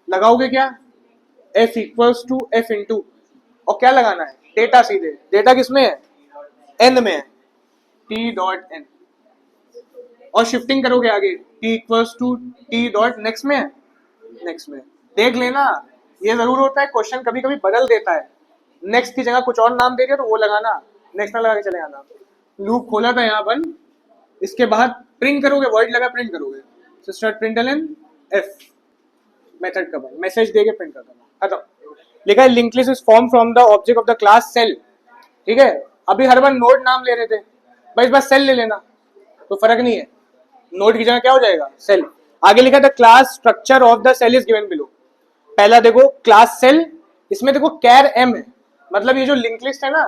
लगाओगे क्या? f equals to f into, और क्या लगाना है? डेटा। सीधे डेटा किसमें है? n में है, t डॉट n। और शिफ्टिंग करोगे आगे, t equals to t dot next में है, नेक्स्ट में। देख लेना, ये जरूर होता है क्वेश्चन कभी कभी बदल देता है, नेक्स्ट की जगह कुछ और नाम दे दिया तो वो लगाना, नेक्स्ट ना लगा के चले आना। लूप खोला था यहाँ पर, इसके बाद प्रिंट करोगे, वर्ड लगा प्रिंट करोगे, स्टार्ट प्रिंटलन f, मेथड का बंद, मैसेज देके प्रिंट कर देना, खत्म। लिखा है link list is form from the object of the class cell, ठीक है। अभी हर बार नोड नाम ले रहे थे भाई, इस बार सेल ले लेना तो फर्क नहीं है, नोड की जगह क्या हो जाएगा? सेल। आगे लिखा था class structure of the cell is given below. पहला देखो क्लास सेल, इसमें देखो कैर एम है, मतलब ये जो लिंक लिस्ट है ना,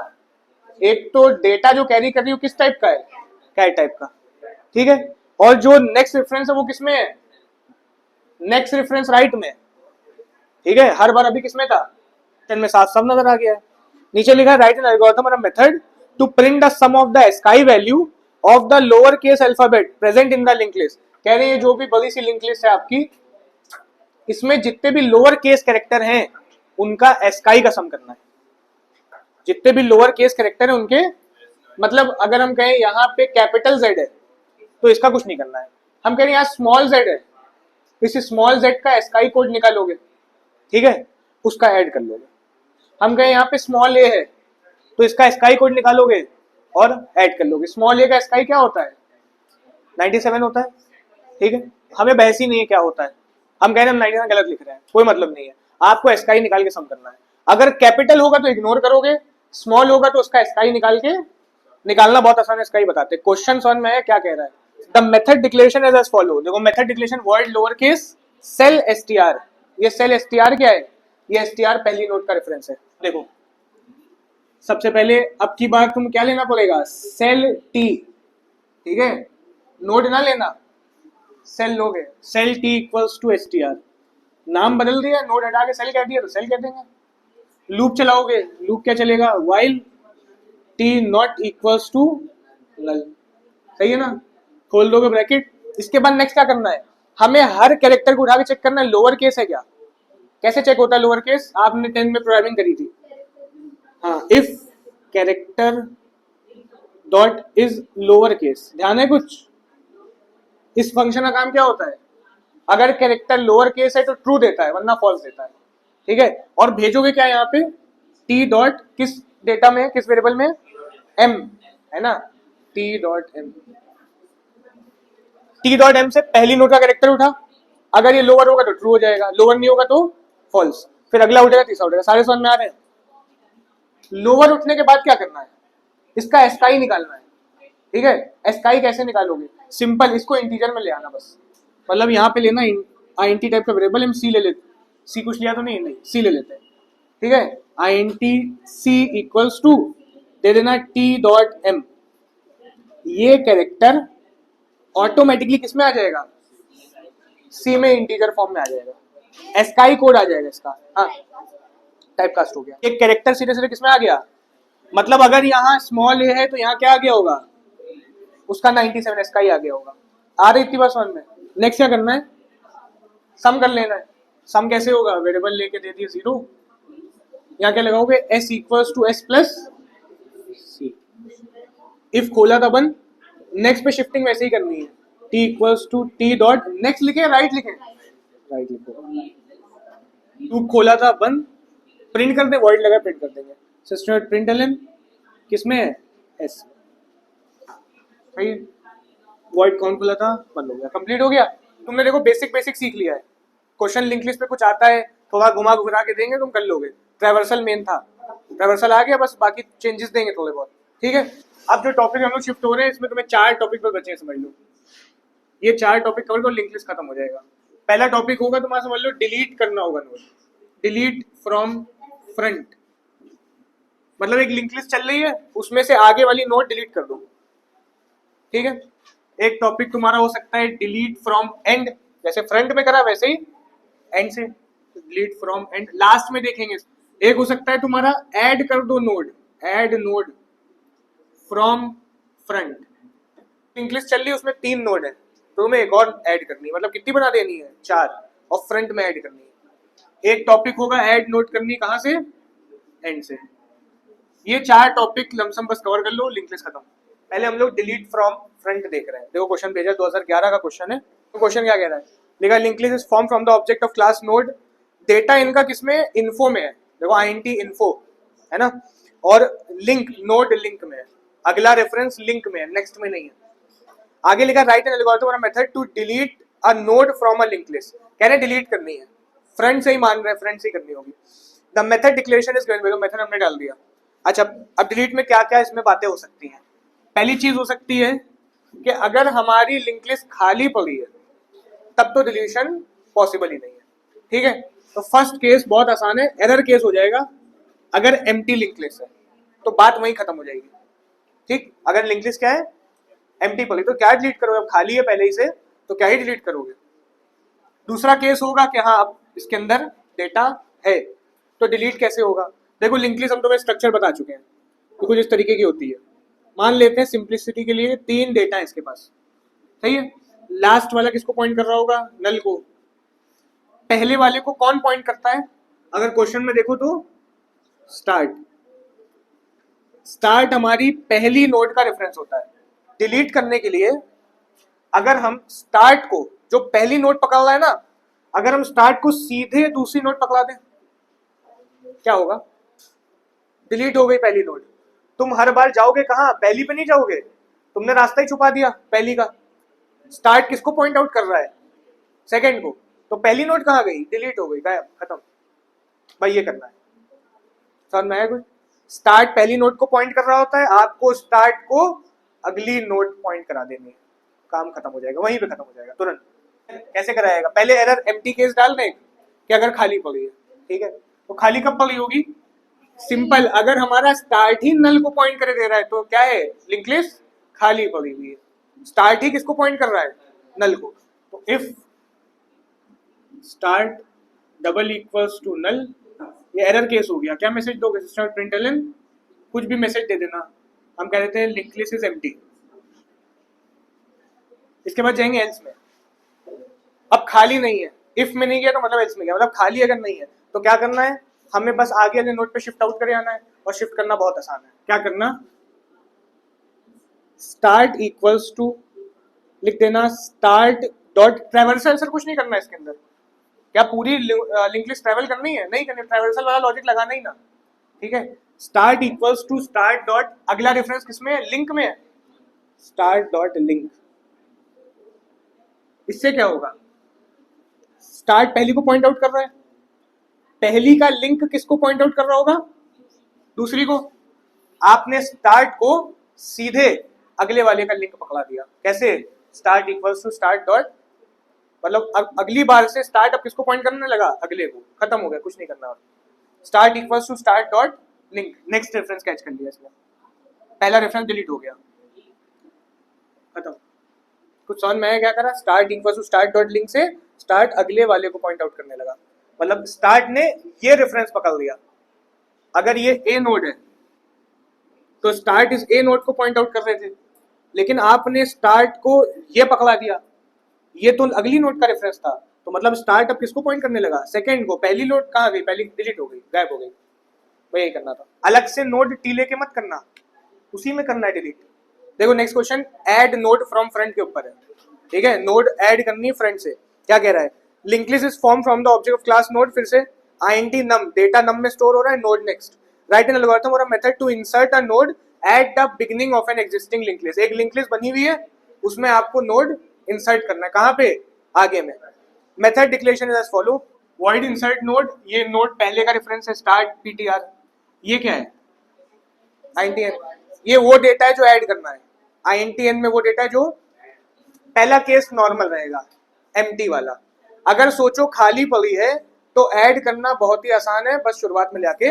एक तो डेटा जो कैरी कर रही है किस टाइप का है? कैर टाइप का, ठीक है। और जो नेक्स्ट रेफरेंस है वो किसमें है? नेक्स्ट रेफरेंस राइट में, ठीक है। हर बार अभी किसमें था? 10 में, साथ सब नजर आ गया है। नीचे लिखा है राइट एन एल्गोरिथम और a method to print the sum of the ASCII value of the lower case alphabet present in the link list. कह रहे हैं जो भी बड़ी सी लिंक लिस्ट है आपकी, इसमें जितने भी लोअर केस कैरेक्टर हैं उनका एस्काई का सम करना है। जितने भी लोअर केस कैरेक्टर हैं उनके, मतलब अगर हम कहें यहाँ पे कैपिटल जेड है तो इसका कुछ नहीं करना है। हम कह रहे हैं यहाँ स्मॉल जेड है, इस स्मॉल जेड का एस्काई कोड निकालोगे, ठीक है, उसका ऐड कर लोगे। हम कहें यहाँ पे स्मॉल ए है तो इसका एस्काई कोड निकालोगे और ऐड कर लोगे। स्मॉल ए का एस्काई क्या होता है? 97 होता है, ठीक है। हमें बहस ही नहीं है क्या होता है, हम कह रहे हैं हम 97 गलत लिख रहे हैं, कोई मतलब नहीं है। आपको एस्काई निकाल के सम करना है। अगर कैपिटल होगा तो इग्नोर करोगे, स्मॉल होगा तो उसका एस्काई निकाल के, निकालना बहुत आसान है, एस्काई बताते हैं। क्वेश्चन 1 में है, क्या कह रहा है? The method declaration is as follow. देखो method declaration word lower case cell STR, ये सेल एसटीआर क्या है? ये एसटीआर पहली नोट का रेफरेंस है। देखो सबसे पहले अब की बार तुम क्या लेना पड़ेगा? सेल टी, ठीक है, नोड ना लेना, सेल लोगे, cell t equals to STR. नाम बदल दिया, नोड हटा के सेल कह दिया तो सेल कह देंगे। लूप चलाओगे, लूप क्या चलेगा, while T not equals to null, सही है ना, खोल दोगे ब्रैकेट। इसके बाद नेक्स्ट क्या करना है, हमें हर कैरेक्टर को उठा के चेक करना है लोअर केस है क्या। कैसे चेक होता है लोअर केस, आपने 10 में प्रोग्रामिंग करी थी। हाँ, if character dot is lower case, ध्यान है कुछ, इस फंक्शन का काम क्या होता है, अगर कैरेक्टर लोअर केस है तो ट्रू देता है वरना फॉल्स देता है, ठीक है। और भेजोगे क्या यहाँ पे, टी डॉट किस डेटा में, किस वेरिएबल में, एम है ना, t dot m. T dot m से पहली नोड का कैरेक्टर उठा, अगर ये लोअर होगा तो ट्रू हो जाएगा, लोअर नहीं होगा तो फॉल्स, फिर अगला उठेगा, तीसरा उठेगा। सारे समझ में आ रहे हैं। लोअर उठने के बाद क्या करना है, इसका एस्काई निकालना है, ठीक है। एस्काई कैसे निकालोगे, सिंपल, इसको इंटीजर में ले आना बस, मतलब यहाँ पे लेना आईएनटी टाइप का वेरिएबल, हम सी ले लेते, सी कुछ लिया तो नहीं, नहीं सी ले लेते हैं, ठीक है। आईएनटी सी इक्वल्स टू दे देना टी डॉट एम, ये कैरेक्टर ऑटोमेटिकली किस में आ जाएगा, सी में इंटीजर फॉर्म में आ जाएगा, एस्काई कोड आ जाएगा इसका। हाँ, टाइप कास्ट हो गया, एक कैरेक्टर सीधे सीधे किस में आ गया, मतलब अगर यहाँ स्मॉल ए है तो यहाँ क्या आ गया होगा, उसका 97 एस्काई आ गया होगा। आ रही इतनी बात समझ में। नेक्स्ट क्या करना है, सम कर लेना है। सम कैसे होगा, वेरिएबल लेके दे दिए 0, यहाँ क्या लगाओगे, S equals to S plus C. If खोला था बंद, नेक्स्ट पे शिफ्टिंग वैसे ही करनी है, T equals to T dot next लिखे, राइट लिखे, राइट लिखो, टू खोला था बंद, प्रिंट कर दे, वॉइड लगा प्रिंट कर देंगे, सिस्टम प्रिंट एलन किसमें है, एस, सही। वॉइड कौन खुला था, बंद हो गया, कंप्लीट हो गया। तुमने देखो बेसिक बेसिक सीख लिया है। क्वेश्चन लिंक लिस्ट पे कुछ आता है, थोड़ा घुमा घुरा के देंगे, तुम कर लोगे। ट्रैवर्सल मेन था, ट्रैवर्सल आ गया, बस बाकी चेंजेस देंगे थोड़े बहुत, ठीक है। अब जो टॉपिक हम लोग शिफ्ट हो रहे हैं, इसमें तुम्हें 4 टॉपिक पर बचे हैं, समझ लो। ये 4 टॉपिक कवर करो, लिंक लिस्ट खत्म हो जाएगा। पहला टॉपिक होगा तुम्हारा, समझ लो, डिलीट करना होगा नोड, डिलीट फ्रॉम फ्रंट, मतलब एक लिंक लिस्ट चल रही है, उसमें से आगे वाली नोड डिलीट कर दो, ठीक है। एक टॉपिक तुम्हारा हो सकता है डिलीट फ्रॉम एंड, जैसे फ्रंट में करा वैसे ही एंड से डिलीट फ्रॉम एंड, लास्ट में देखेंगे। एक हो सकता है तुम्हारा ऐड कर दो node, add node from front, link list चल रही है, उसमें 3 नोड है, तो तुम्हें एक और ऐड करनी है, मतलब कितनी बना देनी है, 4, और फ्रंट में ऐड करनी है। एक टॉपिक होगा ऐड नोड करनी, कहां से, एंड से। ये 4 टॉपिक लमसम बस कवर कर लो, लिंक लिस्ट खत्म। पहले हम लोग डिलीट फ्रॉम फ्रंट देख रहे हैं। देखो क्वेश्चन भेजा 2011 का क्वेश्चन है, तो क्वेश्चन क्या कह रहा है, लिखा link list is form from the object of class node, data इनका किसमें, इन्फो में है, देखो आईएनटी इन्फो है ना, और लिंक नोड लिंक में है, अगला रेफरेंस लिंक में है, नेक्स्ट में नहीं है। आगे लिखा write an algorithm method to delete a node from a link list, कह रहे डिलीट करनी है, फ्रंट से ही मान रहे हैं, फ्रंट से ही करनी होगी। The method declaration is given, method हमने डाल दिया। अच्छा, अब डिलीट में क्या क्या इसमें बातें हो सकती हैं। पहली चीज हो सकती है कि अगर हमारी लिंक लिस्ट खाली पड़ी है तब तो डिलीशन पॉसिबल ही नहीं है, ठीक है। तो फर्स्ट केस बहुत आसान है, एरर केस हो जाएगा अगर एम्प्टी लिंक लिस्ट है, तो बात वहीं खत्म हो जाएगी, ठीक। अगर लिंक लिस्ट क्या है, एम्प्टी पड़ी, तो क्या डिलीट करोगे, अब खाली है पहले ही से, तो क्या ही डिलीट करोगे। दूसरा केस होगा कि हाँ अब इसके अंदर डेटा है, तो डिलीट कैसे होगा। देखो लिंक लिस्ट हम तुम्हें स्ट्रक्चर बता चुके हैं, तो कुछ इस तरीके की होती है। मान लेते हैं सिंप्लिसिटी के लिए 3 डेटा है इसके पास, सही है। लास्ट वाला किसको पॉइंट कर रहा होगा, नल को। पहले वाले को कौन पॉइंट करता है, अगर क्वेश्चन में देखो तो स्टार्ट, स्टार्ट हमारी पहली नोड का रेफरेंस होता है। डिलीट करने के लिए अगर हम स्टार्ट को, जो पहली नोड पकड़ रहा है ना, अगर हम स्टार्ट को सीधे दूसरी नोड पकड़ा दें, क्या होगा, डिलीट हो गई पहली नोड। तुम हर बार जाओगे कहां, पहली पे नहीं जाओगे, तुमने रास्ता ही छुपा दिया पहली का। स्टार्ट किसको पॉइंट आउट कर रहा है, सेकंड को, तो पहली नोड कहां गई, डिलीट हो गई, गायब, खत्म। भाई ये करना है, समझ में आया कुछ। स्टार्ट पहली नोड को पॉइंट कर रहा होता है, आपको स्टार्ट को अगली नोड पॉइंट करा देनी है, काम खत्म हो जाएगा, वहीं पे खत्म हो जाएगा तुरंत। कैसे कराएगा, पहले एरर एम्प्टी केस डाल दें कि अगर खाली पड़ी है, ठीक है। तो खाली कब पड़ी होगी, सिंपल, अगर हमारा स्टार्ट ही नल को पॉइंट कर दे रहा है तो क्या है, लिंक लिस्ट खाली पड़ी हुई है। स्टार्ट ही किसको पॉइंट कर रहा है, नल को। तो if start double equals to null, ये एरर केस हो गया। क्या मैसेज दोगे सिस्टम प्रिंटलन? कुछ भी मैसेज दे देना, हम कह देते हैं लिंक लिस्ट इज एम्प्टी। इसके बाद जाएंगे एल्स में। अब खाली नहीं है, इफ में नहीं गया तो मतलब एल्स में गया, मतलब खाली अगर नहीं है तो क्या करना है, हमें बस आगे वाले नोड पे शिफ्ट आउट करे आना है, और शिफ्ट करना बहुत आसान है। क्या करना, स्टार्ट इक्वल्स टू लिख देना स्टार्ट डॉट ट्रैवर्सल, सर कुछ नहीं करना है इसके अंदर। क्या पूरी लिंक लिस्ट ट्रैवल करनी है? नहीं करनी, ट्रैवर्सल वाला लॉजिक लगाना ही ना, ठीक है। Start equals to start dot, अगला रेफरेंस किसमें है? लिंक में है, स्टार्ट डॉट लिंक। इससे क्या होगा, स्टार्ट पहली को पॉइंट आउट कर रहा है, पहली का लिंक किसको पॉइंट आउट कर रहा होगा? दूसरी को। आपने स्टार्ट को सीधे अगले वाले का लिंक पकड़ा दिया। कैसे? Start equals to start dot, मतलब अगली बार से स्टार्ट अब किसको पॉइंट करने लगा? अगले को। खत्म हो गया, कुछ नहीं करना। Start equals to start dot link, next reference catch कर लिया इसमें, पहला रेफरेंस डिलीट हो गया, खत्म। कुछ समझ में आया क्या करा? Start equals to start dot link से स्टार्ट अगले वाले को पॉइंट आउट करने लगा, मतलब स्टार्ट ने ये रेफरेंस पकड़ लिया। अगर ये ए नोड है तो स्टार्ट इस ए नोड को पॉइंट आउट कर रहे थे, लेकिन आपने स्टार्ट को ये पकड़ा दिया, ये तो अगली नोड का रेफरेंस था, तो मतलब स्टार्ट अब किसको पॉइंट करने लगा? सेकंड को। पहली नोड कहाँ गई? पहली डिलीट हो गई, गायब हो गई। वही यही करना था। अलग से नोड टी लेके मत करना, उसी में करना है डिलीट। देखो next question, add node from front के ऊपर है, ठीक है। नोड ऐड करनी है फ्रंट से। क्या कह रहा है? Link list is form from the object of class node, फिर से int num, डेटा num में स्टोर हो रहा है, node next, write an algorithm और a method to insert a node at the beginning of an existing link list. एक link list बनी हुई है, उसमें आपको नोड इंसर्ट करना है। कहाँ पे? आगे में। Method declaration is as follow, void insert node, ये नोड पहले का रेफरेंस है स्टार्ट ptr, ये क्या है? intn, ये वो डेटा है जो ऐड करना है। intn में वो डेटा है जो, पहला केस नॉर्मल रहेगा, एम्प्टी वाला। अगर सोचो खाली पड़ी है तो ऐड करना बहुत ही आसान है, बस शुरुआत में जाके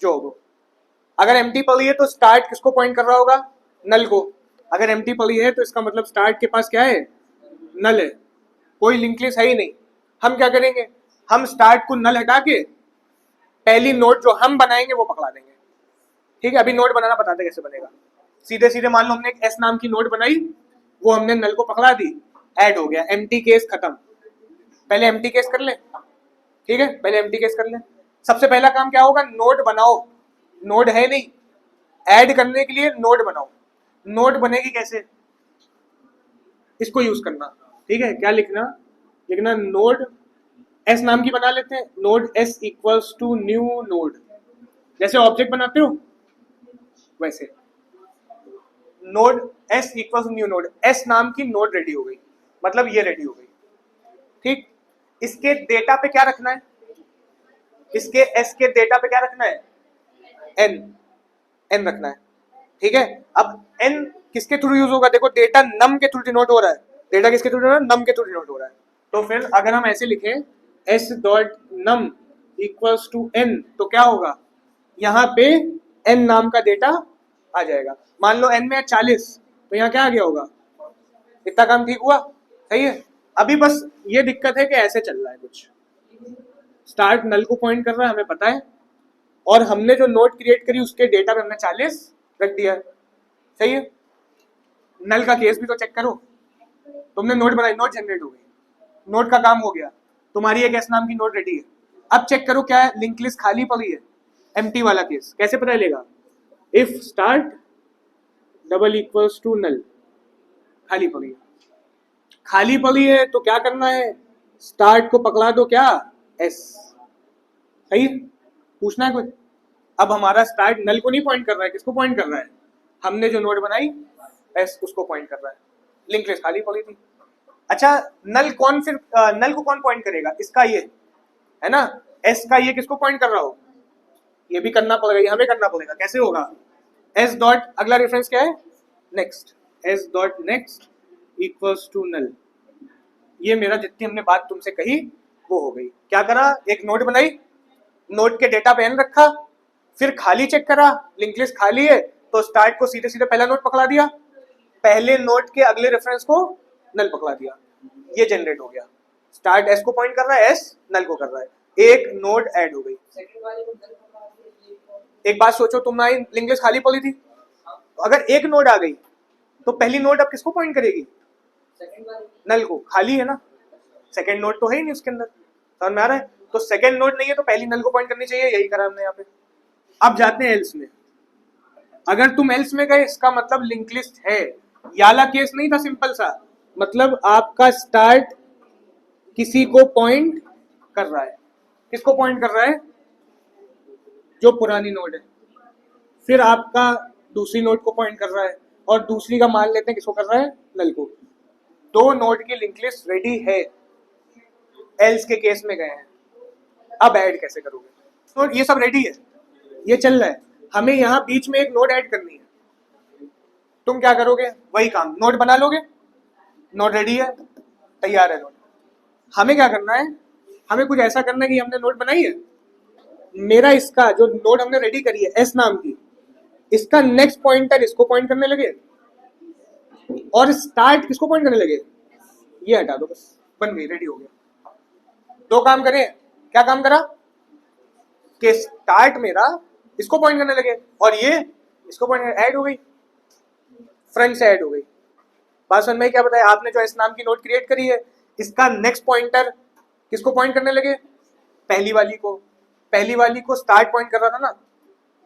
जोड़ो। अगर एम्प्टी पड़ी है तो स्टार्ट किसको पॉइंट कर रहा होगा? नल को। अगर एम्प्टी पड़ी है तो इसका मतलब स्टार्ट के पास क्या है? नल है, कोई लिंक लिस्ट है ही नहीं। हम क्या करेंगे, हम स्टार्ट को नल हटा के पहली नोड जो हम बनाएंगे वो पकड़ा देंगे, ठीक है। अभी नोड बनाना बताते कैसे बनेगा। सीधे सीधे मान लो हमने एक एस नाम की नोड बनाई, वो हमने नल को पकड़ा दी, ऐड हो गया, एम्प्टी केस खत्म। पहले एम्प्टी केस कर ले, ठीक है, पहले एम्प्टी केस कर ले। सबसे पहला काम क्या होगा? नोड बनाओ, नोड है नहीं, ऐड करने के लिए नोड बनाओ। नोड बनेगी कैसे? इसको यूज करना, ठीक है। क्या लिखना? लिखना नोड एस नाम की बना लेते हैं, node S equals to new node, जैसे ऑब्जेक्ट बनाते हो वैसे। Node S equals new node, S नाम की नोड रेडी हो गई, मतलब ये रेडी हो गई, ठीक। इसके डेटा पे क्या रखना है? इसके एस के डेटा पे क्या रखना है? एन, एन रखना है, ठीक है। अब एन किसके थ्रू यूज होगा? देखो डेटा नम के थ्रू डिनोट हो रहा है, डेटा किसके थ्रू डिनोट हो रहा है? नम के थ्रू डिनोट हो रहा है। तो फिर अगर हम ऐसे लिखें S dot num equals to N, तो क्या होगा? यहाँ पे एन नाम का डेटा आ जाएगा। मान लो एन में है 40, तो यहाँ क्या आ गया होगा? इतना काम ठीक हुआ, सही है। अभी बस ये दिक्कत है कि ऐसे चल रहा है कुछ, स्टार्ट नल को पॉइंट कर रहा है, हमें पता है, और हमने जो नोड क्रिएट करी उसके डेटा पे हमने 40 रख दिया है, सही है। नल का केस भी तो चेक करो, तुमने नोड बनाई, नोड जनरेट हो गई, नोड का काम हो गया, तुम्हारी एक एस नाम की नोड रेडी है। अब चेक करो क्या है? लिंक लिस्ट खाली पड़ी है, एम्प्टी वाला केस। कैसे पता चलेगा? If start double equals to null, खाली पड़ी है। खाली पड़ी है तो क्या करना है? स्टार्ट को पकड़ा दो, क्या? एस, सही। पूछना है कुछ? अब हमारा स्टार्ट नल को नहीं पॉइंट कर रहा है, किसको पॉइंट कर रहा है? हमने जो नोड बनाई एस, उसको पॉइंट कर रहा है। लिंक लिस्ट खाली पड़ी थी। अच्छा, नल कौन, फिर नल को कौन पॉइंट करेगा? इसका ये है ना, एस का ये किसको पॉइंट कर रहा हो? ये भी करना पड़ेगा, ये हमें करना पड़ेगा। कैसे होगा? एस डॉट, अगला रेफरेंस क्या है? Next, S dot next equals to null. ये मेरा जितनी हमने बात तुमसे कही वो हो गई। क्या करा? एक नोड बनाई, नोड के डेटा पे एन रखा, फिर खाली चेक करा, लिंक लिस्ट खाली है, तो स्टार्ट को सीधे सीधे पहला नोड पकड़ा दिया, पहले नोड के अगले रेफरेंस को नल पकड़ा दिया, ये जनरेट हो गया। स्टार्ट एस को पॉइंट कर रहा है, एस नल को कर रहा है। एक नोड ऐड हो गई। एक बात सोचो, तुम्हारी लिंक लिस्ट खाली पड़ी थी, अगर एक नोड आ गई तो पहली नोड अब किसको पॉइंट करेगी? नल को। खाली है ना, सेकंड नोड तो है ही नहीं उसके अंदर, समझ में आ रहा है? तो सेकंड नोड नहीं है तो पहली नल को पॉइंट करनी चाहिए, यही करा हमने यहाँ पे। अब जाते हैं एल्स में। अगर तुम एल्स में गए इसका मतलब लिंक लिस्ट है। ये वाला केस नहीं था सिंपल सा, मतलब आपका स्टार्ट किसी को पॉइंट कर रहा है। किसको पॉइंट कर रहा है? जो पुरानी नोड है। फिर आपका दूसरी नोड को पॉइंट कर रहा है, और दूसरी का मान लेते हैं किसको कर रहा है? नल को। दो नोड की लिंक लिस्ट रेडी है, एल्स के केस में गए हैं। अब ऐड कैसे करोगे? तो ये सब रेडी है, ये चल रहा है, हमें यहाँ बीच में एक नोड ऐड करनी है। तुम क्या करोगे? वही काम, नोड बना लोगे, नोड रेडी है, तैयार है नोड। हमें क्या करना है? हमें कुछ ऐसा करना है कि हमने नोड बनाई है, मेरा इसका जो नोड हमने रेडी करी है एस नाम की, इसका नेक्स्ट पॉइंटर इसको पॉइंट करने लगे, और स्टार्ट किसको पॉइंट करने लगे? ये हटा दो, बस बन गई, रेडी हो गया। दो काम करें, क्या काम करा कि स्टार्ट मेरा इसको पॉइंट करने लगे और ये इसको पॉइंट, ऐड हो गई, फ्रंट से ऐड हो गई। बात समझ में क्या बताया आपने? जो एस नाम की नोड क्रिएट करी है, इसका नेक्स्ट पॉइंटर किसको पॉइंट करने लगे? पहली वाली को। पहली वाली को स्टार्ट पॉइंट कर रहा था ना,